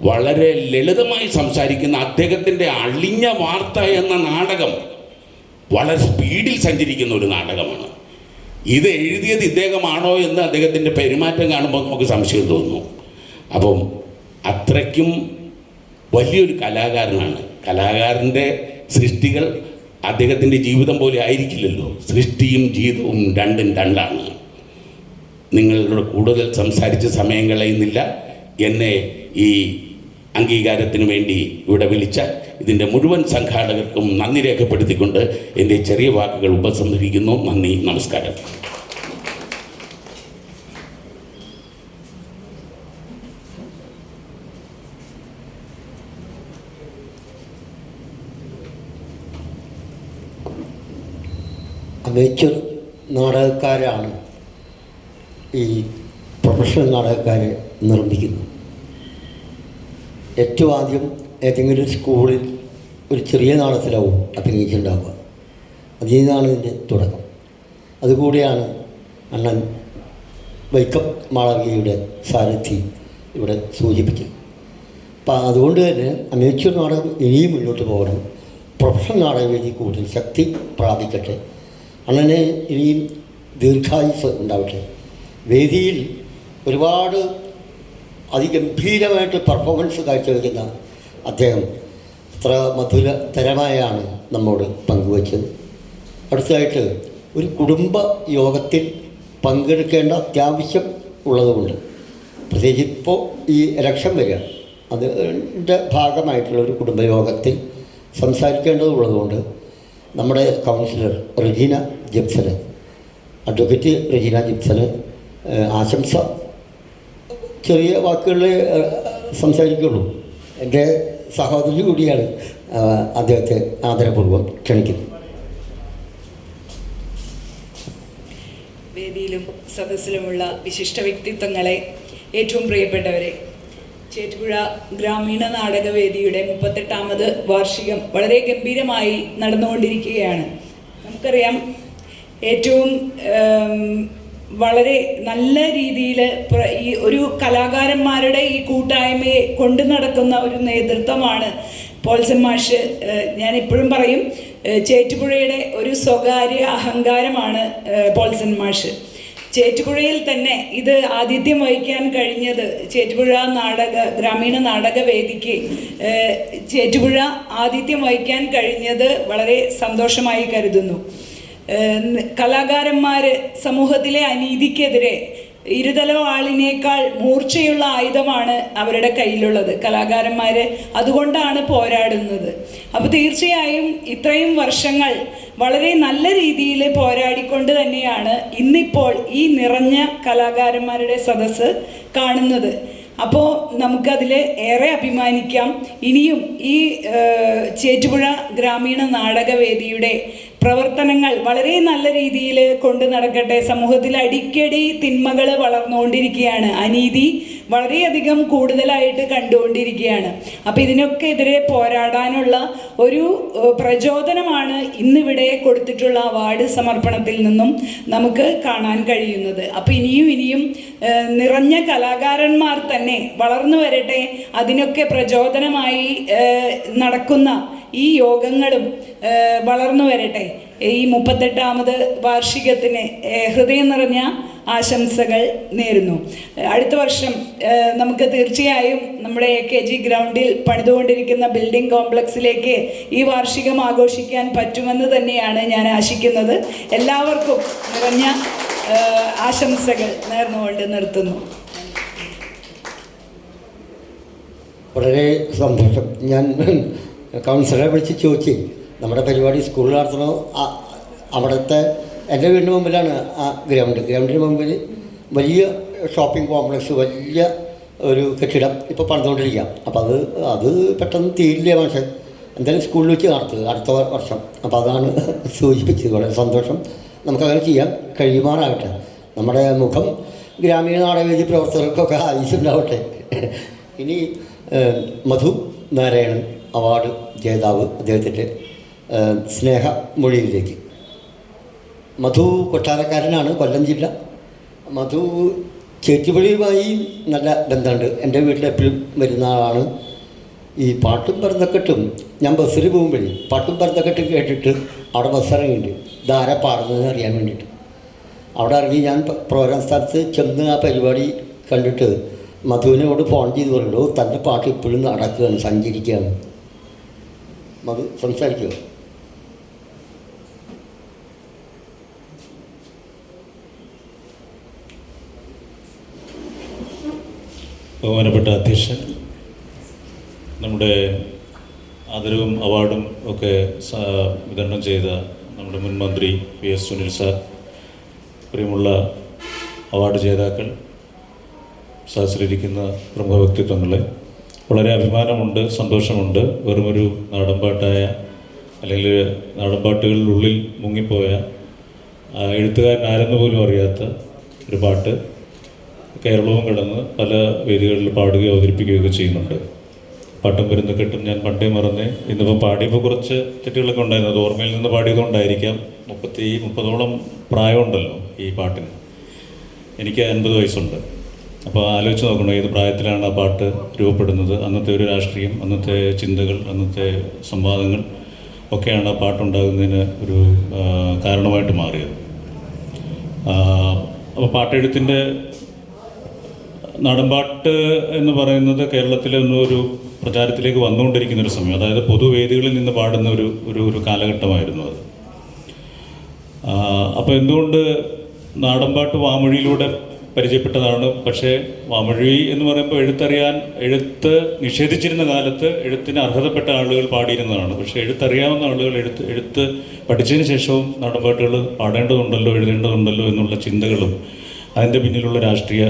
വളരെ ലളിതമായി സംസാരിക്കുന്ന അദ്ദേഹത്തിൻ്റെ അളിഞ്ഞ വാർത്ത എന്ന നാടകം വളരെ സ്പീഡിൽ സഞ്ചരിക്കുന്ന ഒരു നാടകമാണ്. ഇത് എഴുതിയത് ഇദ്ദേഹമാണോ എന്ന് അദ്ദേഹത്തിൻ്റെ പെരുമാറ്റം കാണുമ്പോൾ നമുക്ക് സംശയം തോന്നുന്നു. അപ്പം അത്രയ്ക്കും വലിയൊരു കലാകാരനാണ്. കലാകാരൻ്റെ സൃഷ്ടികൾ അദ്ദേഹത്തിൻ്റെ ജീവിതം പോലെ ആയിരിക്കില്ലല്ലോ. സൃഷ്ടിയും ജീവിതവും രണ്ടും രണ്ടാണ്. നിങ്ങളോട് കൂടുതൽ സംസാരിച്ച് സമയം കളയുന്നില്ല. എന്നെ ഈ അംഗീകാരത്തിന് വേണ്ടി ഇവിടെ വിളിച്ച ഇതിൻ്റെ മുഴുവൻ സംഘാടകർക്കും നന്ദി രേഖപ്പെടുത്തിക്കൊണ്ട് എൻ്റെ ചെറിയ വാക്കുകൾ ഉപസംഹരിക്കുന്നു. നന്ദി, നമസ്കാരം. അമേച്വർ നാടകക്കാരാണ് ഈ പ്രൊഫഷണൽ നാടകക്കാരെ നിർമ്മിക്കുന്നത്. ഏറ്റവും ആദ്യം ഏതെങ്കിലും ഒരു സ്കൂളിൽ ഒരു ചെറിയ നാടകത്തിലാവും അഭിനയിച്ചിട്ടുണ്ടാവുക. അതിൽ നിന്നാണ് ഇതിൻ്റെ തുടക്കം. അതുകൂടിയാണ് അണ്ണൻ വൈക്കം മാളവികയുടെ സാരഥി ഇവിടെ സൂചിപ്പിച്ചത്. അപ്പം അതുകൊണ്ട് തന്നെ അമേച്വർ നാടകം ഇനിയും മുന്നോട്ട് പോകണം. പ്രൊഫഷണൽ നാടകവേദി കൂടുതൽ ശക്തി പ്രാപിക്കട്ടെ. അണ്ണന് ഇനിയും ദീർഘായുസ് ഉണ്ടാവട്ടെ. വേദിയിൽ ഒരുപാട് അതിഗംഭീരമായിട്ട് പെർഫോമൻസ് കാഴ്ചവെക്കുന്ന അദ്ദേഹം അത്ര മധുരതരമായാണ് നമ്മോട് പങ്കുവച്ചത്. അടുത്തതായിട്ട് ഒരു കുടുംബ യോഗത്തിൽ പങ്കെടുക്കേണ്ട അത്യാവശ്യം ഉള്ളതുകൊണ്ട്, പ്രത്യേകിച്ച് ഇപ്പോൾ ഈ ഇലക്ഷൻ വരിക, അതിൻ്റെ ഭാഗമായിട്ടുള്ള ഒരു കുടുംബയോഗത്തിൽ സംസാരിക്കേണ്ടതുള്ളതുകൊണ്ട് നമ്മുടെ കൗൺസിലർ റെജീന ജിബ്സന്, അഡ്വക്കേറ്റ് റെജീന ജിബ്സന് ആശംസ ചെറിയ വാക്കുകളിൽ സംസാരിക്കുള്ളൂ. എൻ്റെ സഹോദരി കൂടിയാണ്. അദ്ദേഹത്തെ ആദരപൂർവ്വം ക്ഷണിക്കുന്നു. വേദിയിലും സദസ്സിലുമുള്ള വിശിഷ്ട വ്യക്തിത്വങ്ങളെ, ഏറ്റവും പ്രിയപ്പെട്ടവരെ, ചേറ്റുപുഴ ഗ്രാമീണ നാടകവേദിയുടെ 38ാമത് വാർഷികം വളരെ ഗംഭീരമായി നടന്നുകൊണ്ടിരിക്കുകയാണ്. നമുക്കറിയാം, ഏറ്റവും വളരെ നല്ല രീതിയിൽ ഈ ഒരു കലാകാരന്മാരുടെ ഈ കൂട്ടായ്മയെ കൊണ്ടു നടക്കുന്ന ഒരു നേതൃത്വമാണ് പോൾസൺ മാഷ്. ഞാൻ എപ്പോഴും പറയും, ചേറ്റുപുഴയുടെ ഒരു സ്വകാര്യ അഹങ്കാരമാണ് പോൾസൺ മാഷ്. ചേറ്റുപുഴയിൽ തന്നെ ഇത് ആതിഥ്യം വഹിക്കാൻ കഴിഞ്ഞത്, ചേറ്റുപുഴ ഗ്രാമീണ നാടകവേദിക്ക് ചേറ്റുപുഴ ആതിഥ്യം വഹിക്കാൻ കഴിഞ്ഞത് വളരെ സന്തോഷമായി കരുതുന്നു. കലാകാരന്മാർ സമൂഹത്തിലെ അനീതിക്കെതിരെ ഇരുതല വാളിനേക്കാൾ മൂർച്ചയുള്ള ആയുധമാണ് അവരുടെ കയ്യിലുള്ളത്. കലാകാരന്മാർ അതുകൊണ്ടാണ് പോരാടുന്നത്. അപ്പോൾ തീർച്ചയായും ഇത്രയും വർഷങ്ങൾ വളരെ നല്ല രീതിയിൽ പോരാടിക്കൊണ്ട് തന്നെയാണ് ഇന്നിപ്പോൾ ഈ നിറഞ്ഞ കലാകാരന്മാരുടെ സദസ്സ് കാണുന്നത്. അപ്പോൾ നമുക്കതിൽ ഏറെ അഭിമാനിക്കാം. ഇനിയും ഈ ചേറ്റുപുഴ ഗ്രാമീണ നാടകവേദിയുടെ പ്രവർത്തനങ്ങൾ വളരെ നല്ല രീതിയിൽ കൊണ്ടു നടക്കട്ടെ. സമൂഹത്തിൽ അടിക്കടി തിന്മകൾ വളർന്നുകൊണ്ടിരിക്കുകയാണ്, അനീതി വളരെയധികം കൂടുതലായിട്ട് കണ്ടുകൊണ്ടിരിക്കുകയാണ്. അപ്പോൾ ഇതിനൊക്കെ എതിരെ പോരാടാനുള്ള ഒരു പ്രചോദനമാണ് ഇന്നിവിടെ കൊടുത്തിട്ടുള്ള അവാർഡ് സമർപ്പണത്തിൽ നിന്നും നമുക്ക് കാണാൻ കഴിയുന്നത്. അപ്പോൾ ഇനിയും നിറഞ്ഞ കലാകാരന്മാർ തന്നെ വളർന്നു വരട്ടെ. അതിനൊക്കെ പ്രചോദനമായി നടക്കുന്ന ഈ യോഗങ്ങളും വളർന്നു വരട്ടെ. ഈ 38ാമത് വാർഷികത്തിന് ഹൃദയം നിറഞ്ഞ ആശംസകൾ നേരുന്നു. അടുത്ത വർഷം നമുക്ക് തീർച്ചയായും നമ്മുടെ AKG ഗ്രൗണ്ടിൽ പണിതുകൊണ്ടിരിക്കുന്ന ബിൽഡിംഗ് കോംപ്ലക്സിലേക്ക് ഈ വാർഷികം ആഘോഷിക്കാൻ പറ്റുമെന്ന് തന്നെയാണ് ഞാൻ ആശിക്കുന്നത്. എല്ലാവർക്കും നിറഞ്ഞ ആശംസകൾ നേർന്നുകൊണ്ട് നിർത്തുന്നു. വളരെ സന്തോഷം. ഞാൻ കൗൺസിലറെ വിളിച്ച് ചോദിച്ചു, നമ്മുടെ പരിപാടി സ്കൂളിൽ നടത്തണോ അവിടുത്തെ, എൻ്റെ വീടിന് മുമ്പിലാണ് ആ ഗ്രൗണ്ടിന് മുമ്പിൽ വലിയ ഷോപ്പിംഗ് കോംപ്ലക്സ്, വലിയ ഒരു കെട്ടിടം ഇപ്പോൾ പണിതുകൊണ്ടിരിക്കാം. അപ്പോൾ അത് പെട്ടെന്ന് തീരില്ല. പക്ഷേ എന്തായാലും സ്കൂളിൽ വെച്ച് നടത്തുക അടുത്ത വർഷം. അപ്പോൾ അതാണ് സൂചിപ്പിച്ചത്. വളരെ സന്തോഷം. നമുക്കങ്ങനെ ചെയ്യാൻ കഴിയുമാറാകട്ടെ. നമ്മുടെ മുഖം ഗ്രാമീണ നാടകവേദി പ്രവർത്തകർക്കൊക്കെ ആയുസുണ്ടാവട്ടെ. ഇനി മധു നാരായണൻ അവാർഡ് ജേതാവ്, അദ്ദേഹത്തിൻ്റെ സ്നേഹമൊഴിയിലേക്ക്. മധു കൊട്ടാരക്കാരനാണ്, കൊല്ലം ജില്ല. മധു ചേറ്റുപുഴയുമായി നല്ല ബന്ധമുണ്ട്. എൻ്റെ വീട്ടിൽ എപ്പോഴും വരുന്ന ആളാണ്. ഈ പാട്ടും പരന്തക്കെട്ടും ഞാൻ ബസ്സിൽ പോകുമ്പോഴേ പാട്ടും പരന്തക്കെട്ടും കേട്ടിട്ട് അവിടെ ബസ് ഇറങ്ങിയിട്ടുണ്ട്, ഇതാരെ പാടുന്നതെന്ന് അറിയാൻ വേണ്ടിയിട്ട്. അവിടെ ഇറങ്ങി ഞാൻ പ്രോഗ്രാം സ്ഥലത്ത് ചെന്ന് ആ പരിപാടി കണ്ടിട്ട് മധുവിനോട് ഫോൺ ചെയ്ത് പറയുള്ളൂ, തൻ്റെ പാട്ട് ഇപ്പോഴും നടക്കുകയാണ്, സഞ്ചരിക്കുകയാണ്. മധു സംസാരിക്കുക. ബഹുമാനപ്പെട്ട അധ്യക്ഷൻ, നമ്മുടെ ആദരവും അവാർഡും ഒക്കെ വിതരണം ചെയ്ത നമ്മുടെ മുൻ മന്ത്രി PS സുനിൽ സാർ, പ്രിയമുള്ള അവാർഡ് ജേതാക്കൾ, സദസ്സിലിരിക്കുന്ന പ്രമുഖ വ്യക്തിത്വങ്ങളെ, വളരെ അഭിമാനമുണ്ട്, സന്തോഷമുണ്ട്. വെറുമൊരു നാടൻപാട്ടായ അല്ലെങ്കിൽ നാടൻപാട്ടുകളിലുള്ളിൽ മുങ്ങിപ്പോയ എഴുത്തുകാരനാരെന്ന് പോലും അറിയാത്ത ഒരു പാട്ട് കേരളവും കടന്ന് പല വേദികളിൽ പാടുകയും അവതരിപ്പിക്കുകയൊക്കെ ചെയ്യുന്നുണ്ട്. പാട്ടും വരുന്ന കെട്ടും ഞാൻ പണ്ടേ മറന്നേ. ഇന്നിപ്പം പാടിയപ്പോൾ കുറച്ച് തെറ്റുകളൊക്കെ ഉണ്ടായിരുന്നു. അത് ഓർമ്മയിൽ നിന്ന് പാടിയതുകൊണ്ടായിരിക്കാം. 30ഓളം പ്രായമുണ്ടല്ലോ ഈ പാട്ടിന്. എനിക്ക് 50 വയസ്സുണ്ട്. അപ്പോൾ ആലോചിച്ച് നോക്കണം ഏത് പ്രായത്തിലാണ് ആ പാട്ട് രൂപപ്പെടുന്നത്. അന്നത്തെ ഒരു രാഷ്ട്രീയം, അന്നത്തെ ചിന്തകൾ, അന്നത്തെ സംവാദങ്ങൾ ഒക്കെയാണ് ആ പാട്ടുണ്ടാകുന്നതിന് ഒരു കാരണമായിട്ട് മാറിയത്. അപ്പോൾ പാട്ടെഴുത്തിൻ്റെ നാടൻപാട്ട് എന്ന് പറയുന്നത് കേരളത്തിലെ ഒരു പ്രചാരത്തിലേക്ക് വന്നുകൊണ്ടിരിക്കുന്നൊരു സമയം. അതായത് പൊതുവേദികളിൽ നിന്ന് പാടുന്ന ഒരു കാലഘട്ടമായിരുന്നു അത്. അപ്പോൾ എന്തുകൊണ്ട് നാടൻപാട്ട് വാമൊഴിയിലൂടെ പരിചയപ്പെട്ടതാണ്. പക്ഷേ വാമൊഴി എന്ന് പറയുമ്പോൾ എഴുത്ത് നിഷേധിച്ചിരുന്ന കാലത്ത് എഴുത്തിന് അർഹതപ്പെട്ട ആളുകൾ പാടിയിരുന്നതാണ്. പക്ഷേ എഴുത്തറിയാവുന്ന ആളുകൾ എഴുത്ത് പഠിച്ചതിന് ശേഷവും നാടൻപാട്ടുകൾ പാടേണ്ടതുണ്ടല്ലോ, എഴുതേണ്ടതുണ്ടല്ലോ എന്നുള്ള ചിന്തകളും അതിൻ്റെ പിന്നിലുള്ള രാഷ്ട്രീയ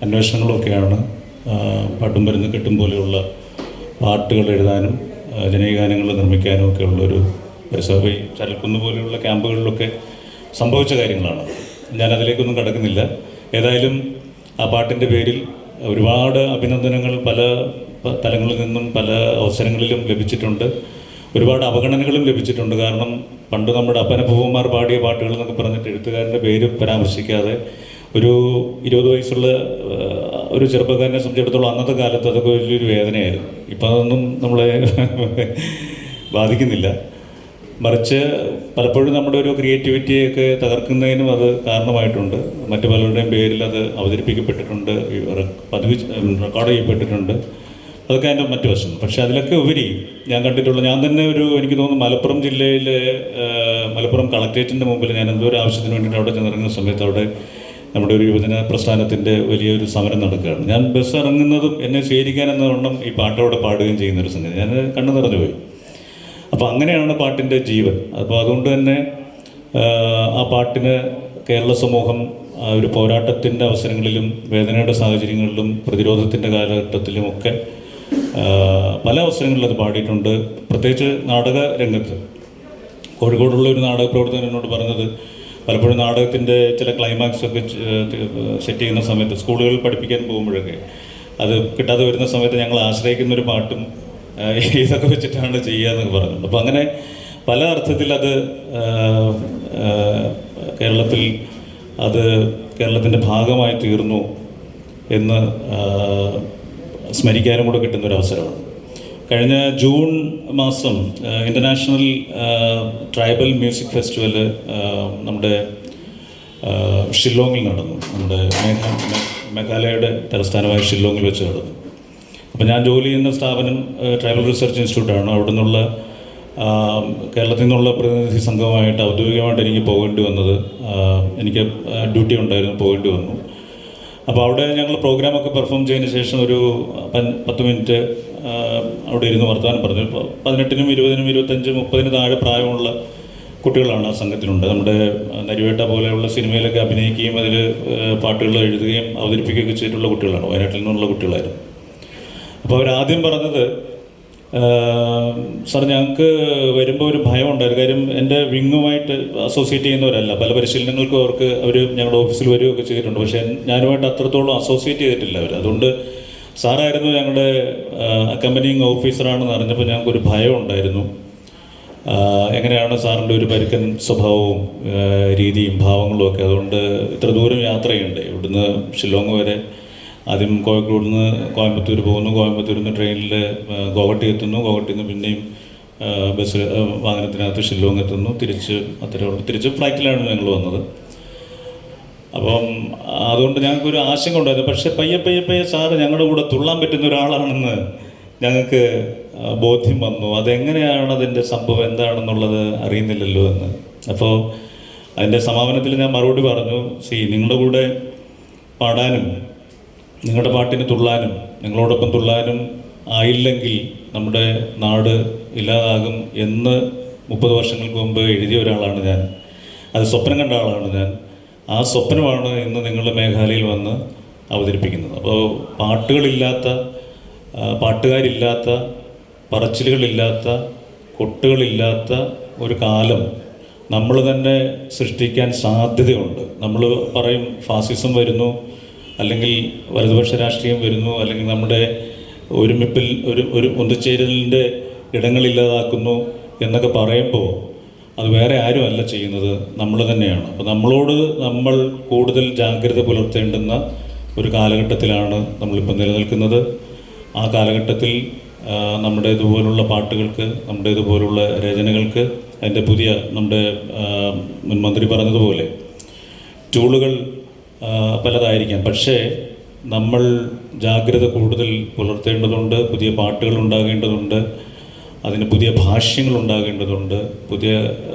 അന്വേഷണങ്ങളൊക്കെയാണ് പാട്ടും വരുന്ന കെട്ടും പോലെയുള്ള പാട്ടുകൾ എഴുതാനും ജനകീയഗാനങ്ങൾ നിർമ്മിക്കാനും ഒക്കെ ഉള്ളൊരു പരിസരമായി ചരൽക്കുന്ന് പോലെയുള്ള ക്യാമ്പുകളിലൊക്കെ സംഭവിച്ച കാര്യങ്ങളാണ്. ഞാനതിലേക്കൊന്നും കടക്കുന്നില്ല. ഏതായാലും ആ പാട്ടിൻ്റെ പേരിൽ ഒരുപാട് അഭിനന്ദനങ്ങൾ പല തലങ്ങളിൽ നിന്നും പല അവസരങ്ങളിലും ലഭിച്ചിട്ടുണ്ട്. ഒരുപാട് അവഗണനകളും ലഭിച്ചിട്ടുണ്ട്. കാരണം പണ്ട് നമ്മുടെ അപ്പനപ്പൂവന്മാർ പാടിയ പാട്ടുകൾ എന്നൊക്കെ പറഞ്ഞിട്ട് എഴുത്തുകാരൻ്റെ പേര് പരാമർശിക്കാതെ ഒരു 20 വയസ്സുള്ള ഒരു ചെറുപ്പക്കാരനെ സംബന്ധിച്ചിടത്തോളം അന്നത്തെ കാലത്ത് അതൊക്കെ വലിയൊരു വേദനയായിരുന്നു. ഇപ്പം അതൊന്നും നമ്മളെ ബാധിക്കുന്നില്ല. മറിച്ച് പലപ്പോഴും നമ്മുടെ ഒരു ക്രിയേറ്റിവിറ്റിയൊക്കെ തകർക്കുന്നതിനും അത് കാരണമായിട്ടുണ്ട്. മറ്റു പലരുടെയും പേരിൽ അത് അവതരിപ്പിക്കപ്പെട്ടിട്ടുണ്ട്, റെക്കോർഡ് ചെയ്യപ്പെട്ടിട്ടുണ്ട്. അതൊക്കെ അതിൻ്റെ മറ്റു വശം. പക്ഷേ അതിലൊക്കെ ഉപരി ഞാൻ കണ്ടിട്ടുള്ള, ഞാൻ തന്നെ എനിക്ക് തോന്നുന്നു മലപ്പുറം ജില്ലയിലെ മലപ്പുറം കളക്ട്രേറ്റിൻ്റെ മുമ്പിൽ ഞാൻ എന്തോ ഒരു ആവശ്യത്തിന് വേണ്ടിയിട്ട് അവിടെ ചെന്നിറങ്ങുന്ന സമയത്ത് അവിടെ നമ്മുടെ ഒരു യുവജന പ്രസ്ഥാനത്തിൻ്റെ വലിയൊരു സമരം നടക്കുകയാണ്. ഞാൻ ബസ് ഇറങ്ങുന്നതും എന്നെ സ്വീകരിക്കാനെന്ന വണ്ണം ഈ പാട്ടോടെ പാടുകയും ചെയ്യുന്നൊരു സംഗതി ഞാൻ കണ്ണു നിറഞ്ഞു പോയി. അപ്പോൾ അങ്ങനെയാണ് പാട്ടിൻ്റെ ജീവൻ. അപ്പോൾ അതുകൊണ്ട് തന്നെ ആ പാട്ടിന് കേരള സമൂഹം ഒരു പോരാട്ടത്തിൻ്റെ അവസരങ്ങളിലും വേദനയുടെ സാഹചര്യങ്ങളിലും പ്രതിരോധത്തിൻ്റെ കാലഘട്ടത്തിലുമൊക്കെ പല അവസരങ്ങളിലും അത് പാടിയിട്ടുണ്ട്. പ്രത്യേകിച്ച് നാടക രംഗത്ത് കോഴിക്കോടുള്ള ഒരു നാടക പ്രവർത്തകൻ എന്നോട് പറഞ്ഞത്, പലപ്പോഴും നാടകത്തിൻ്റെ ചില ക്ലൈമാക്സ് ഒക്കെ സെറ്റ് ചെയ്യുന്ന സമയത്ത് സ്കൂളുകളിൽ പഠിപ്പിക്കാൻ പോകുമ്പോഴൊക്കെ അത് കിട്ടാതെ വരുന്ന സമയത്ത് ഞങ്ങൾ ആശ്രയിക്കുന്നൊരു പാട്ടും ഇതൊക്കെ വെച്ചിട്ടാണ് ചെയ്യുക എന്നൊക്കെ പറഞ്ഞിട്ടുണ്ട്. അപ്പോൾ അങ്ങനെ പല അർത്ഥത്തിൽ അത് കേരളത്തിൽ കേരളത്തിൻ്റെ ഭാഗമായി തീർന്നു എന്ന് സ്മരിക്കാനും കൂടെ കിട്ടുന്നൊരവസരമാണ്. കഴിഞ്ഞ ജൂൺ മാസം ഇൻ്റർനാഷണൽ ട്രൈബൽ മ്യൂസിക് ഫെസ്റ്റിവൽ നമ്മുടെ ഷില്ലോങ്ങിൽ നടന്നു. നമ്മുടെ മേഘാലയയുടെ തലസ്ഥാനമായ ഷില്ലോങ്ങിൽ വെച്ച് നടന്നു. അപ്പോൾ ഞാൻ ജോലി ചെയ്യുന്ന സ്ഥാപനം ട്രൈബൽ റിസർച്ച് ഇൻസ്റ്റിറ്റ്യൂട്ടാണ്. അവിടെ നിന്നുള്ള കേരളത്തിൽ നിന്നുള്ള പ്രതിനിധി സംഘമായിട്ട് ഔദ്യോഗികമായിട്ട് എനിക്ക് പോകേണ്ടി വന്നത്, എനിക്ക് ഡ്യൂട്ടി ഉണ്ടായിരുന്നു, പോകേണ്ടി വന്നു. അപ്പോൾ അവിടെ ഞങ്ങൾ പ്രോഗ്രാമൊക്കെ പെർഫോം ചെയ്തതിന് ശേഷം ഒരു 10 മിനിറ്റ് അവിടെ ഇരുന്ന് വർത്തമാനം പറഞ്ഞു. 18-നും 20-നും 25-നും 30-ന് താഴെ പ്രായമുള്ള കുട്ടികളാണ് ആ സംഘത്തിലുണ്ട്. നമ്മുടെ നരിവേട്ട പോലെയുള്ള സിനിമയിലൊക്കെ അഭിനയിക്കുകയും അതിൽ പാട്ടുകൾ എഴുതുകയും അവതരിപ്പിക്കുകയൊക്കെ ചെയ്തിട്ടുള്ള കുട്ടികളാണ്. വയനാട്ടിൽ നിന്നുള്ള കുട്ടികളായിരുന്നു. അപ്പോൾ അവരാദ്യം പറഞ്ഞത്, സാർ ഞങ്ങൾക്ക് വരുമ്പോൾ ഒരു ഭയം ഉണ്ടായിരുന്നു. കാര്യം എൻ്റെ വിങ്ങുമായിട്ട് അസോസിയേറ്റ് ചെയ്യുന്നവരല്ല. പല പരിശീലനങ്ങൾക്കും അവർ ഞങ്ങളുടെ ഓഫീസിൽ വരികയൊക്കെ ചെയ്തിട്ടുണ്ട്. പക്ഷേ ഞാനുമായിട്ട് അത്രത്തോളം അസോസിയേറ്റ് ചെയ്തിട്ടില്ല അവർ. അതുകൊണ്ട് സാറായിരുന്നു ഞങ്ങളുടെ അക്കമ്പനിങ് ഓഫീസറാണെന്ന് അറിഞ്ഞപ്പോൾ ഞങ്ങൾക്കൊരു ഭയം ഉണ്ടായിരുന്നു. എങ്ങനെയാണ് സാറിൻ്റെ ഒരു പരുക്കൻ സ്വഭാവവും രീതിയും ഭാവങ്ങളും ഒക്കെ. അതുകൊണ്ട് ഇത്ര ദൂരം യാത്ര ചെയ്യണ്ടേ, ഇവിടുന്ന് ഷില്ലോങ് വരെ. ആദ്യം കോഴിക്കോട് നിന്ന് കോയമ്പത്തൂർ പോകുന്നു, കോയമ്പത്തൂരിൽ നിന്ന് ട്രെയിനിൽ ഗോവട്ടി എത്തുന്നു, ഗോവട്ടിയിൽ നിന്ന് പിന്നെയും ബസ് വാഹനത്തിനകത്ത് ഷില്ലോങ് എത്തുന്നു, തിരിച്ച് ഫ്ലൈറ്റിലാണ് ഞങ്ങൾ വന്നത്. അപ്പം അതുകൊണ്ട് ഞങ്ങൾക്കൊരു ആശങ്ക ഉണ്ടായിരുന്നു. പക്ഷേ പയ്യെ സാറ് ഞങ്ങളുടെ കൂടെ തുള്ളാൻ പറ്റുന്ന ഒരാളാണെന്ന് ഞങ്ങൾക്ക് ബോധ്യം വന്നു. അതെങ്ങനെയാണ് അതിൻ്റെ സംഭവം എന്താണെന്നുള്ളത് അറിയുന്നില്ലല്ലോ എന്ന്. അപ്പോൾ അതിൻ്റെ സമാപനത്തിൽ ഞാൻ മറുപടി പറഞ്ഞു, നിങ്ങളുടെ കൂടെ പാടാനും നിങ്ങളുടെ പാട്ടിന് തുള്ളാനും നിങ്ങളോടൊപ്പം തുള്ളാനും ആയില്ലെങ്കിൽ നമ്മുടെ നാട് ഇല്ലാതാകും എന്ന് 30 വർഷങ്ങൾക്ക് മുമ്പ് എഴുതിയ ഒരാളാണ് ഞാൻ. അത് സ്വപ്നം കണ്ട ആളാണ് ഞാൻ. ആ സ്വപ്നമാണ് ഇന്ന് നിങ്ങളുടെ മേഘാലയയിൽ വന്ന് അവതരിപ്പിക്കുന്നത്. അപ്പോൾ പാട്ടുകാരില്ലാത്ത, പറച്ചിലുകളില്ലാത്ത, കൊട്ടുകളില്ലാത്ത ഒരു കാലം നമ്മൾ തന്നെ സൃഷ്ടിക്കാൻ സാധ്യതയുണ്ട്. നമ്മൾ പറയും ഫാസിസം വരുന്നു, അല്ലെങ്കിൽ വലതുപക്ഷ രാഷ്ട്രീയം വരുന്നു, അല്ലെങ്കിൽ നമ്മുടെ ഒരുമിപ്പിൽ ഒരു ഒന്നുചേരലിൻ്റെ ഇടങ്ങളില്ലാതാക്കുന്നു എന്നൊക്കെ പറയുമ്പോൾ അത് വേറെ ആരുമല്ല ചെയ്യുന്നത്, നമ്മൾ തന്നെയാണ്. അപ്പോൾ നമ്മൾ കൂടുതൽ ജാഗ്രത പുലർത്തേണ്ടുന്ന ഒരു കാലഘട്ടത്തിലാണ് നമ്മളിപ്പോൾ നിലനിൽക്കുന്നത്. ആ കാലഘട്ടത്തിൽ നമ്മുടെ ഇതുപോലുള്ള പാട്ടുകൾക്ക്, നമ്മുടെ ഇതുപോലുള്ള രചനകൾക്ക്, അതിൻ്റെ നമ്മുടെ മുൻ മന്ത്രി പറഞ്ഞതുപോലെ ടൂളുകൾ പലതായിരിക്കാം. പക്ഷേ നമ്മൾ ജാഗ്രത കൂടുതൽ പുലർത്തേണ്ടതുണ്ട്. പുതിയ പാട്ടുകൾ ഉണ്ടാകേണ്ടതുണ്ട്, അതിന് പുതിയ ഭാഷ്യങ്ങൾ ഉണ്ടാകേണ്ടതുണ്ട്, പുതിയ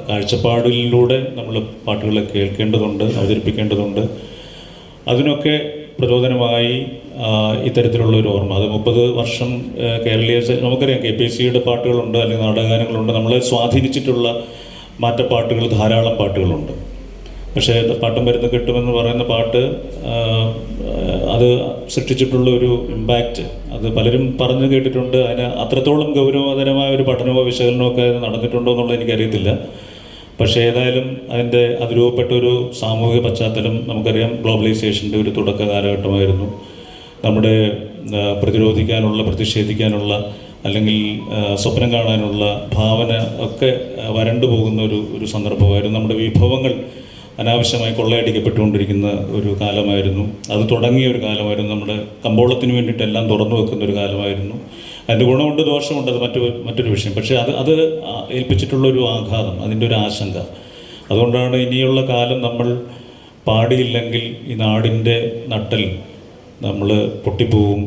കാഴ്ചപ്പാടിലൂടെ നമ്മൾ പാട്ടുകളെ കേൾക്കേണ്ടതുണ്ട്, അവതരിപ്പിക്കേണ്ടതുണ്ട്. അതിനൊക്കെ പ്രചോദനമായി ഇത്തരത്തിലുള്ള ഒരു ഓർമ്മ, അത് 30 വർഷം കേരളീയ നമുക്കറിയാം KPSCയുടെ പാട്ടുകളുണ്ട്, അല്ലെങ്കിൽ നാടകഗാനങ്ങളുണ്ട്. നമ്മളെ സ്വാധീനിച്ചിട്ടുള്ള മാറ്റപ്പാട്ടുകൾ, ധാരാളം പാട്ടുകളുണ്ട്. പക്ഷേ പാട്ടും മരുന്ന് കിട്ടുമെന്ന് പറയുന്ന പാട്ട് അത് സൃഷ്ടിച്ചിട്ടുള്ള ഒരു ഇമ്പാക്റ്റ് അത് പലരും പറഞ്ഞു കേട്ടിട്ടുണ്ട്. അതിന് അത്രത്തോളം ഗൗരവതരമായ ഒരു പഠനമോ വിശകലനമോ ഒക്കെ നടന്നിട്ടുണ്ടോ എന്നുള്ളത് എനിക്കറിയത്തില്ല. പക്ഷേ ഏതായാലും അത് രൂപപ്പെട്ട ഒരു സാമൂഹിക പശ്ചാത്തലം നമുക്കറിയാം. ഗ്ലോബലൈസേഷൻ്റെ ഒരു തുടക്ക കാലഘട്ടമായിരുന്നു. നമ്മുടെ പ്രതിഷേധിക്കാനുള്ള അല്ലെങ്കിൽ സ്വപ്നം കാണാനുള്ള ഭാവന ഒക്കെ വരണ്ടു പോകുന്ന ഒരു സന്ദർഭമായിരുന്നു. നമ്മുടെ വിഭവങ്ങൾ അനാവശ്യമായി കൊള്ളയടിക്കപ്പെട്ടുകൊണ്ടിരിക്കുന്ന ഒരു കാലമായിരുന്നു. അത് തുടങ്ങിയ ഒരു കാലമായിരുന്നു. നമ്മുടെ കമ്പോളത്തിന് വേണ്ടിയിട്ടെല്ലാം തുറന്നു വെക്കുന്ന ഒരു കാലമായിരുന്നു. അതിൻ്റെ ഗുണമുണ്ട്, ദോഷമുണ്ട്, അത് മറ്റൊരു വിഷയം. പക്ഷേ അത് ഏൽപ്പിച്ചിട്ടുള്ളൊരു ആഘാതം, അതിൻ്റെ ഒരു ആശങ്ക. അതുകൊണ്ടാണ് ഇനിയുള്ള കാലം നമ്മൾ പാടിയില്ലെങ്കിൽ ഈ നാടിൻ്റെ നട്ടൽ നമ്മൾ പൊട്ടിപ്പോവും,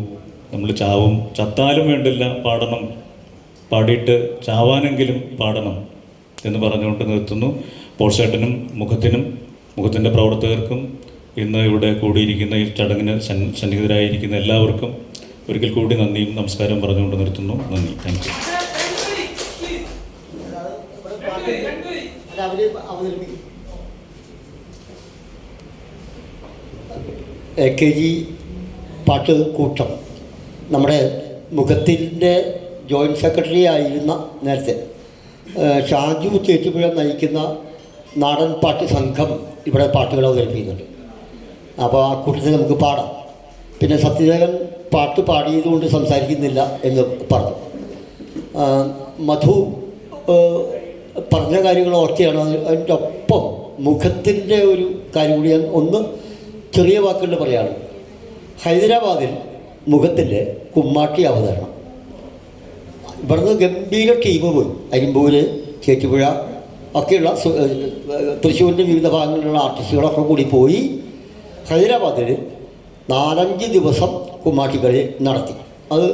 നമ്മൾ ചാവും. ചത്താലും വേണ്ടില്ല, പാടണം, പാടിയിട്ട് ചാവാനെങ്കിലും പാടണം എന്ന് പറഞ്ഞുകൊണ്ട് നിർത്തുന്നു. പോൾസേട്ടനും മുഖത്തിൻ്റെ പ്രവർത്തകർക്കും ഇന്ന് ഇവിടെ കൂടിയിരിക്കുന്ന ഈ ചടങ്ങിന് സന്നിഹിതരായിരിക്കുന്ന എല്ലാവർക്കും ഒരിക്കൽ കൂടി നന്ദിയും നമസ്കാരം പറഞ്ഞുകൊണ്ട് നിർത്തുന്നു. നന്ദി. Thank you. AKG പാട്ട് കൂട്ടം നമ്മുടെ മുഖത്തിൻ്റെ ജോയിൻറ്റ് സെക്രട്ടറി ആയിരുന്ന നേരത്തെ ഷാജു ചേറ്റുപുഴ നയിക്കുന്ന നാടൻ പാട്ട് സംഘം ഇവിടെ പാട്ടുകൾ അവതരിപ്പിക്കുന്നുണ്ട്. അപ്പോൾ ആ കൂട്ടത്തിൽ നമുക്ക് പാടാം. പിന്നെ സത്യദേവൻ പാട്ട് പാടിയതുകൊണ്ട് സംസാരിക്കുന്നില്ല എന്ന് പറഞ്ഞു. മധു പറഞ്ഞ കാര്യങ്ങൾ ഓർക്കുകയാണ്. അതിൻ്റെ ഒപ്പം മുഖത്തിൻ്റെ ഒരു കാര്യം കൂടി ഞാൻ ഒന്ന് ചെറിയ വാക്കുകളിൽ പറയുകയാണ്. ഹൈദരാബാദിൽ മുഖത്തിൻ്റെ കുമ്മാട്ടി അവതരണം ഇവിടുന്ന് ഗംഭീര ടീം പോയി. അരിമ്പൂര്, ചേറ്റുപുഴ ഒക്കെയുള്ള തൃശ്ശൂരിൻ്റെ വിവിധ ഭാഗങ്ങളിലുള്ള ആർട്ടിസ്റ്റുകളൊക്കെ കൂടി പോയി ഹൈദരാബാദിൽ 4-5 ദിവസം കുമ്മാട്ടിക്കളി നടത്തി. അത്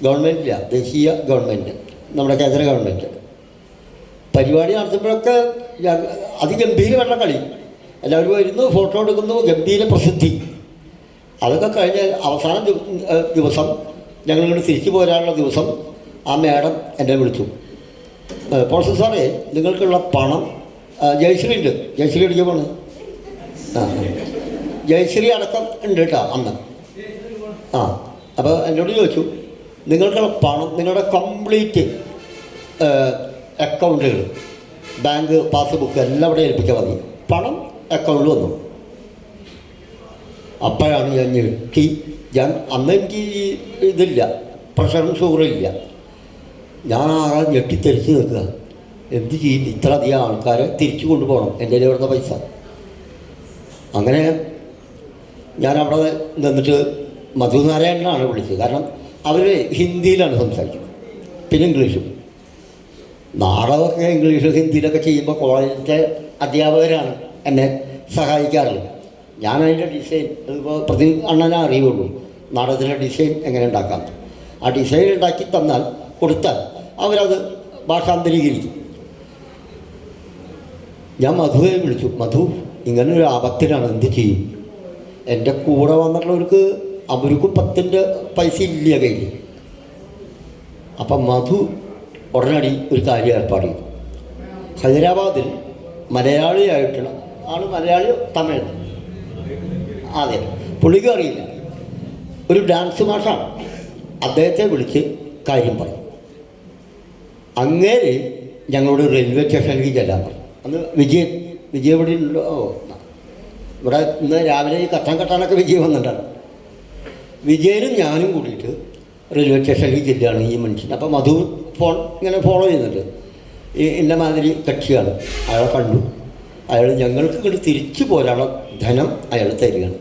ഗവൺമെൻറ്റില്ല, ദേശീയ ഗവൺമെൻറ്, നമ്മുടെ കേന്ദ്ര ഗവൺമെൻറ് പരിപാടി നടത്തുമ്പോഴൊക്കെ അതിഗംഭീരമായിട്ടുള്ള കളി. എല്ലാവരും വരുന്നു, ഫോട്ടോ എടുക്കുന്നു, ഗംഭീര പ്രസിദ്ധി. അതൊക്കെ കഴിഞ്ഞ് അവസാന ദിവസം ഞങ്ങളിങ്ങോട്ട് തിരിച്ചു പോരാനുള്ള ദിവസം ആ മാഡം എന്നെ വിളിച്ചു. പോൾസൺ സാറേ, നിങ്ങൾക്കുള്ള പണം ജയശ്രീ ഉണ്ട്, ജയശ്രീ അടിക്കാൻ പോണ്. ജയശ്രീ അടക്കം ഉണ്ട് കേട്ടോ അന്ന്. അപ്പോൾ എന്നോട് ചോദിച്ചു, നിങ്ങൾക്കുള്ള പണം, നിങ്ങളുടെ കംപ്ലീറ്റ് അക്കൗണ്ടുകൾ, ബാങ്ക് പാസ്ബുക്ക് എല്ലാം ഇവിടെ ഏൽപ്പിക്കാൻ മതി. പണം അക്കൗണ്ടിൽ വന്നു. അപ്പോഴാണ് ഞാൻ ഞെട്ടി. അന്ന് എനിക്ക് ഇതില്ല, പ്രഷറും ഷുഗറും ഇല്ല. ഞാൻ ആകെ ഞെട്ടിത്തെറിച്ച് നിൽക്കുക. എന്ത് ചെയ്യും, ഇത്ര അധികം ആൾക്കാരെ തിരിച്ചു കൊണ്ടുപോകണം, എൻ്റെ ഇവിടുത്തെ പൈസ. അങ്ങനെ ഞാൻ അവിടെ നിന്നിട്ട് മധുനാരായണനാണ് വിളിച്ചത്. കാരണം അവർ ഹിന്ദിയിലാണ് സംസാരിക്കുന്നത്, പിന്നെ ഇംഗ്ലീഷും. നാടകമൊക്കെ ഇംഗ്ലീഷ് ഹിന്ദിയിലൊക്കെ ചെയ്യുമ്പോൾ കോളേജിൻ്റെ അധ്യാപകരാണ് എന്നെ സഹായിക്കാറുള്ളത്. ഞാനതിൻ്റെ ഡിസൈൻ ഇപ്പോൾ അണ്ണനെ അറിയുള്ളൂ, നാടകത്തിൻ്റെ ഡിസൈൻ എങ്ങനെ ഉണ്ടാക്കാം. ആ ഡിസൈൻ ഉണ്ടാക്കി കൊടുത്താൽ അവരത് ഭാഷാന്തരീകരിക്കും. ഞാൻ മധുവെ വിളിച്ചു, മധു ഇങ്ങനൊരു ആപത്തിലാണ്, എന്ത് ചെയ്യും? എൻ്റെ കൂടെ വന്നിട്ടുള്ളവർക്ക് അവർക്കും 10 പൈസ ഇല്ല കയ്യിൽ. അപ്പം മധു ഉടനടി ഒരു കാര്യം ഏർപ്പാട് ചെയ്തു. ഹൈദരാബാദിൽ മലയാളിയായിട്ടുള്ള ആൾ, മലയാളി തമിഴ്, അതെ, പുള്ളിക്ക് അറിയില്ല, ഒരു ഡാൻസ് മാഷാണ്. അദ്ദേഹത്തെ വിളിച്ച് കാര്യം പറയും. അങ്ങേര് ഞങ്ങളോട് റെയിൽവേ സ്റ്റേഷനിലേക്ക് ചെല്ലാൻ പറഞ്ഞു. അന്ന് വിജയൻ ഇവിടെ ഉണ്ടോ? ഇവിടെ ഇന്ന് രാവിലെ ഈ കട്ടാനൊക്കെ വിജയൻ വന്നിട്ടാണ്. വിജയനും ഞാനും കൂടിയിട്ട് റെയിൽവേ സ്റ്റേഷനിലേക്ക് ചെല്ലുകയാണ് ഈ മനുഷ്യൻ. അപ്പം മധു ഇങ്ങനെ ഫോളോ ചെയ്യുന്നുണ്ട്. ഇന്ന മാതിരി കക്ഷിയാണ്. അയാളെ കണ്ടു. അയാൾ ഞങ്ങൾക്ക് ഇങ്ങോട്ട് തിരിച്ചു പോരാനുള്ള ധനം അയാൾ തരികയാണ്.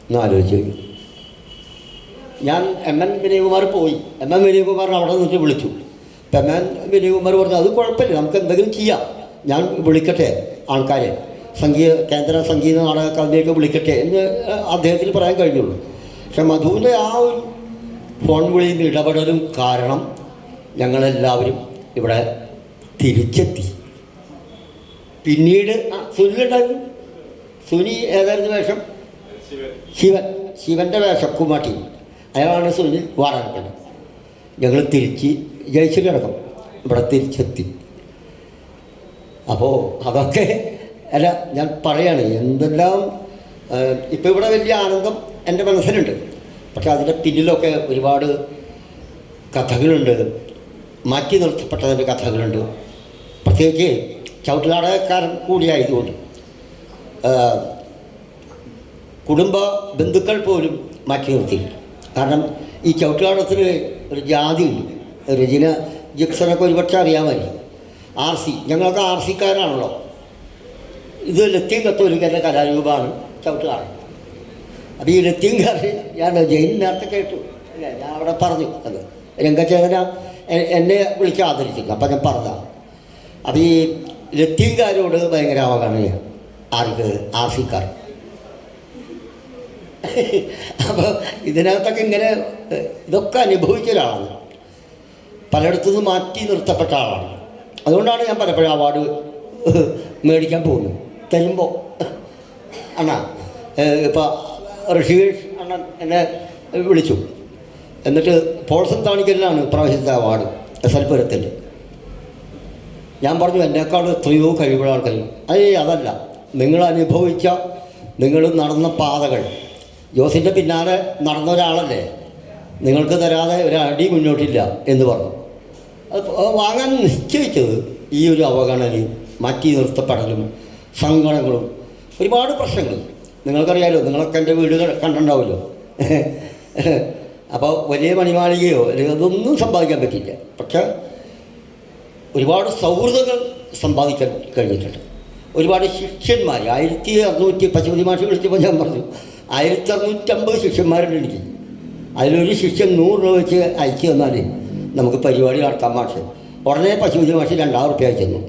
ഒന്ന് ആലോചിച്ച് കഴിഞ്ഞു. ഞാൻ MN വിനയകുമാർ പോയി. MN വിനയകുമാറിനെ അവിടെ നിന്നിട്ട് വിളിച്ചു. അപ്പം MN വിനയകുമാർ പറഞ്ഞു അത് കുഴപ്പമില്ല, നമുക്ക് എന്തെങ്കിലും ചെയ്യാം, ഞാൻ വിളിക്കട്ടെ ആൾക്കാരെ, കേന്ദ്ര സംഗീത നാടക അക്കാദമിയൊക്കെ വിളിക്കട്ടെ എന്ന് അദ്ദേഹത്തിന് പറയാൻ കഴിഞ്ഞുള്ളൂ. പക്ഷെ മധുവിൻ്റെ ആ ഒരു ഫോൺ വിളിയും ഇടപെടലും കാരണം ഞങ്ങളെല്ലാവരും ഇവിടെ തിരിച്ചെത്തി. പിന്നീട് സുനിലുണ്ടായിരുന്നു. സുനി ഏതായിരുന്നു വേഷം? ശിവൻ്റെ വേഷം കുമാട്ടി. അയാളാണ് സുനിൽ വാടാനപ്പള്ളി. ഞങ്ങൾ തിരിച്ച് ജയശ്രീ അടക്കം ഇവിടെ തിരിച്ചെത്തി. അപ്പോൾ അതൊക്കെ അല്ല, ഞാൻ പറയാണ് എന്തെല്ലാം. ഇപ്പോൾ ഇവിടെ വലിയ ആനന്ദം എൻ്റെ മനസ്സിലുണ്ട്. പക്ഷെ അതിൻ്റെ പിന്നിലൊക്കെ ഒരുപാട് കഥകളുണ്ട്, മാറ്റി നിർത്തപ്പെട്ടതിൻ്റെ കഥകളുണ്ട്. പ്രത്യേകിച്ച് ചവിട്ടുനാടകക്കാരൻ കൂടിയായതുകൊണ്ട് കുടുംബ ബന്ധുക്കൾ പോലും മാറ്റി നിർത്തി. കാരണം ഈ ചവിട്ടുനാടകത്തിന് ഒരു ജാതിയുണ്ട്. രചന ജിക്സനൊക്കെ ഒരുപക്ഷെ അറിയാമായിരിക്കും. RC, ഞങ്ങളൊക്കെ RCക്കാരാണല്ലോ. ഇത് ലത്തീൻ കത്തോലിക്കൻ്റെ കലാരൂപമാണ് ചവിട്ടുനാടകം. അപ്പോൾ ഈ ലത്തീൻകാർ ഞാൻ ജയിലിൽ നേരത്തെ കേട്ടു, ഞാൻ അവിടെ പറഞ്ഞു. അത് രംഗചേതന എന്നെ വിളിച്ച് ആദരിച്ചിരുന്നു. അപ്പം ഞാൻ പറഞ്ഞതാണ്. അപ്പോൾ ഈ ലത്തീൻകാരോട് ഭയങ്കര അവഗണനയാണ്. ആർക്ക്? RCക്കാർ. അപ്പോൾ ഇതിനകത്തൊക്കെ ഇങ്ങനെ ഇതൊക്കെ അനുഭവിച്ച ഒരാളാണ്. പലയിടത്തുനിന്ന് മാറ്റി നിർത്തപ്പെട്ട ആളാണ്. അതുകൊണ്ടാണ് ഞാൻ പലപ്പോഴും അവാർഡ് മേടിക്കാൻ പോകുന്നത്. തരുമ്പോൾ അണ്ണാ, ഇപ്പോൾ ഋഷികേഷ് അണ്ണൻ എന്നെ വിളിച്ചു. എന്നിട്ട് പോൾസൺ താണിക്കലിനാണ് പ്രാവശ്യത്തെ അവാർഡ് SL ഞാൻ പറഞ്ഞു എന്നേക്കാൾ എത്രയോ കഴിവുള്ള ആൾക്കാർ. അതല്ല, നിങ്ങൾ അനുഭവിച്ച, നിങ്ങൾ നടന്ന പാതകൾ, ജോസിൻ്റെ പിന്നാലെ നടന്ന ഒരാളല്ലേ, നിങ്ങൾക്ക് തരാതെ ഒരടി മുന്നോട്ടില്ല എന്ന് പറഞ്ഞു. അത് വാങ്ങാൻ നിശ്ചയിച്ചത് ഈ ഒരു അവഗണനയും മാറ്റി നിർത്തപ്പെടലും സങ്കടങ്ങളും ഒരുപാട് പ്രശ്നങ്ങൾ. നിങ്ങൾക്കറിയാമല്ലോ, നിങ്ങളൊക്കെ എൻ്റെ വീട് കണ്ടിട്ടുണ്ടാവുമല്ലോ. അപ്പോൾ വലിയ മണിമാളികയോ അല്ലെങ്കിൽ അതൊന്നും സമ്പാദിക്കാൻ പറ്റില്ല. പക്ഷേ ഒരുപാട് സൗഹൃദങ്ങൾ സമ്പാദിക്കാൻ കഴിഞ്ഞിട്ടുണ്ട്. ഒരുപാട് ശിഷ്യന്മാർ 1600 പശുപതി മാഷ് വിളിച്ചപ്പോൾ ഞാൻ പറഞ്ഞു 1650 ശിഷ്യന്മാരുണ്ട് എനിക്ക്. അതിലൊരു ശിഷ്യൻ 100 രൂപ വെച്ച് അയച്ചു തന്നാൽ നമുക്ക് പരിപാടി നടത്താൻ മാഷ്. ഉടനെ പശുപതി മാഷ് 2000 റുപ്യ അയച്ചു തന്നു.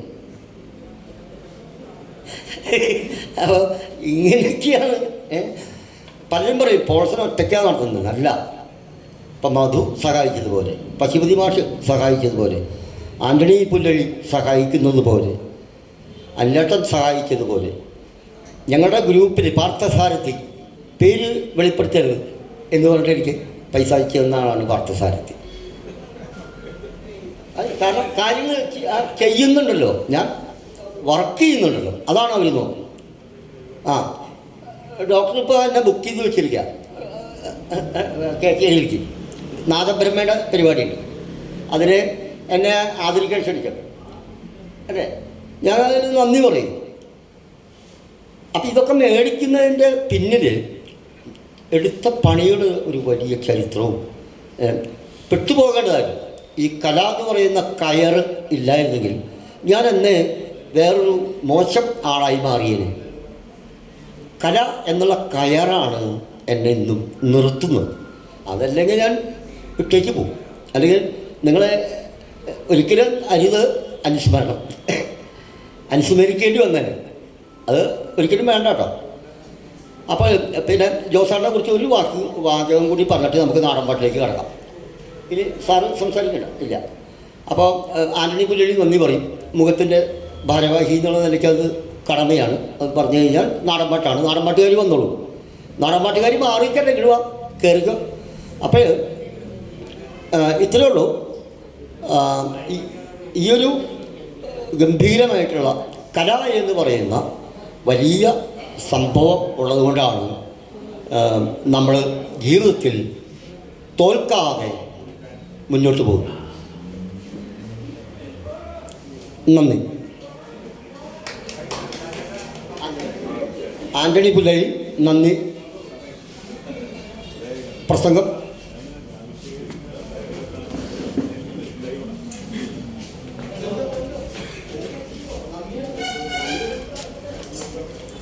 അപ്പോൾ ഇങ്ങനെയൊക്കെയാണ്. പലരും പറയും പോൾസൺ ഒറ്റയ്ക്കാണ് നടത്തുന്നത്. അല്ല, ഇപ്പം മധു സഹായിച്ചതുപോലെ, പശുപതി മാഷ് സഹായിച്ചതുപോലെ, ആൻ്റണി പുല്ലഴി സഹായിക്കുന്നത് പോലെ, അല്ലേട്ടൻ സഹായിച്ചതുപോലെ, ഞങ്ങളുടെ ഗ്രൂപ്പിൽ പാർത്ഥസാരഥി, പേര് വെളിപ്പെടുത്തരുത് എന്ന് പറഞ്ഞിട്ട് എനിക്ക് പൈസ അയച്ചു തന്ന ആളാണ് പാർത്ഥസാരഥി. അത് കാരണം കാര്യങ്ങൾ ചെയ്യുന്നുണ്ടല്ലോ, ഞാൻ വർക്ക് ചെയ്യുന്നുണ്ടല്ലോ, അതാണ് അവർ നോക്കുന്നത്. ഡോക്ടർ ഇപ്പോൾ എന്നെ ബുക്ക് ചെയ്ത് വെച്ചിരിക്കുക. കേരളത്തിലേക്ക് നാദബ്രഹ്മയുടെ പരിപാടിയുണ്ട്, അതിന് എന്നെ ആദരിക്കാൻ ക്ഷണിക്കണം. അല്ലേ, ഞാനതിന് നന്ദി പറയും. അപ്പം ഇതൊക്കെ മേടിക്കുന്നതിൻ്റെ പിന്നിൽ എടുത്ത പണിയുടെ ഒരു വലിയ ചരിത്രവും പെട്ടുപോകേണ്ടതായിരുന്നു. ഈ കല എന്ന് പറയുന്ന കയർ ഇല്ലായിരുന്നെങ്കിൽ ഞാൻ എന്നെ വേറൊരു മോശം ആളായി മാറിയേനെ. കല എന്നുള്ള കയറാണ് എന്നെ ഇന്നും നിർത്തുന്നത്. അതല്ലെങ്കിൽ ഞാൻ വിട്ടേക്ക് പോകും. അല്ലെങ്കിൽ നിങ്ങളെ ഒരിക്കലും അനുസ്മരണം അനുസ്മരിക്കേണ്ടി വന്നേനെ. അത് ഒരിക്കലും വേണ്ട കേട്ടോ. അപ്പോൾ പിന്നെ ജോസാറിനെ കുറിച്ച് ഒരു വാചകം കൂടി പറഞ്ഞിട്ട് നമുക്ക് നാടൻപാട്ടിലേക്ക് കടക്കാം. ഇനി സാറ് സംസാരിക്കണ്ട ഇല്ല. അപ്പോൾ ആൻ്റണി പുല്ലഴി നന്ദി പറയും. മുഖത്തിൻ്റെ ഭാരവാഹി എന്നുള്ള നിലയ്ക്ക് അത് കടമയാണ്. അത് പറഞ്ഞു കഴിഞ്ഞാൽ നാടൻപാട്ടാണ്. നാടൻപാട്ടുകാർ വന്നോളൂ. നാടൻപാട്ടുകാർ മാറിക്കണ്ടെങ്കിലും കയറുക. അപ്പോൾ ഇത്രയേ ഉള്ളൂ. ഈയൊരു ഗംഭീരമായിട്ടുള്ള കല എന്ന് പറയുന്ന വലിയ സംഭവം ഉള്ളതുകൊണ്ടാണ് നമ്മൾ ജീവിതത്തിൽ തോൽക്കാതെ മുന്നോട്ട് പോകും. നന്ദി. ആൻ്റണി പുല്ലഴി, നന്ദി. പ്രസംഗം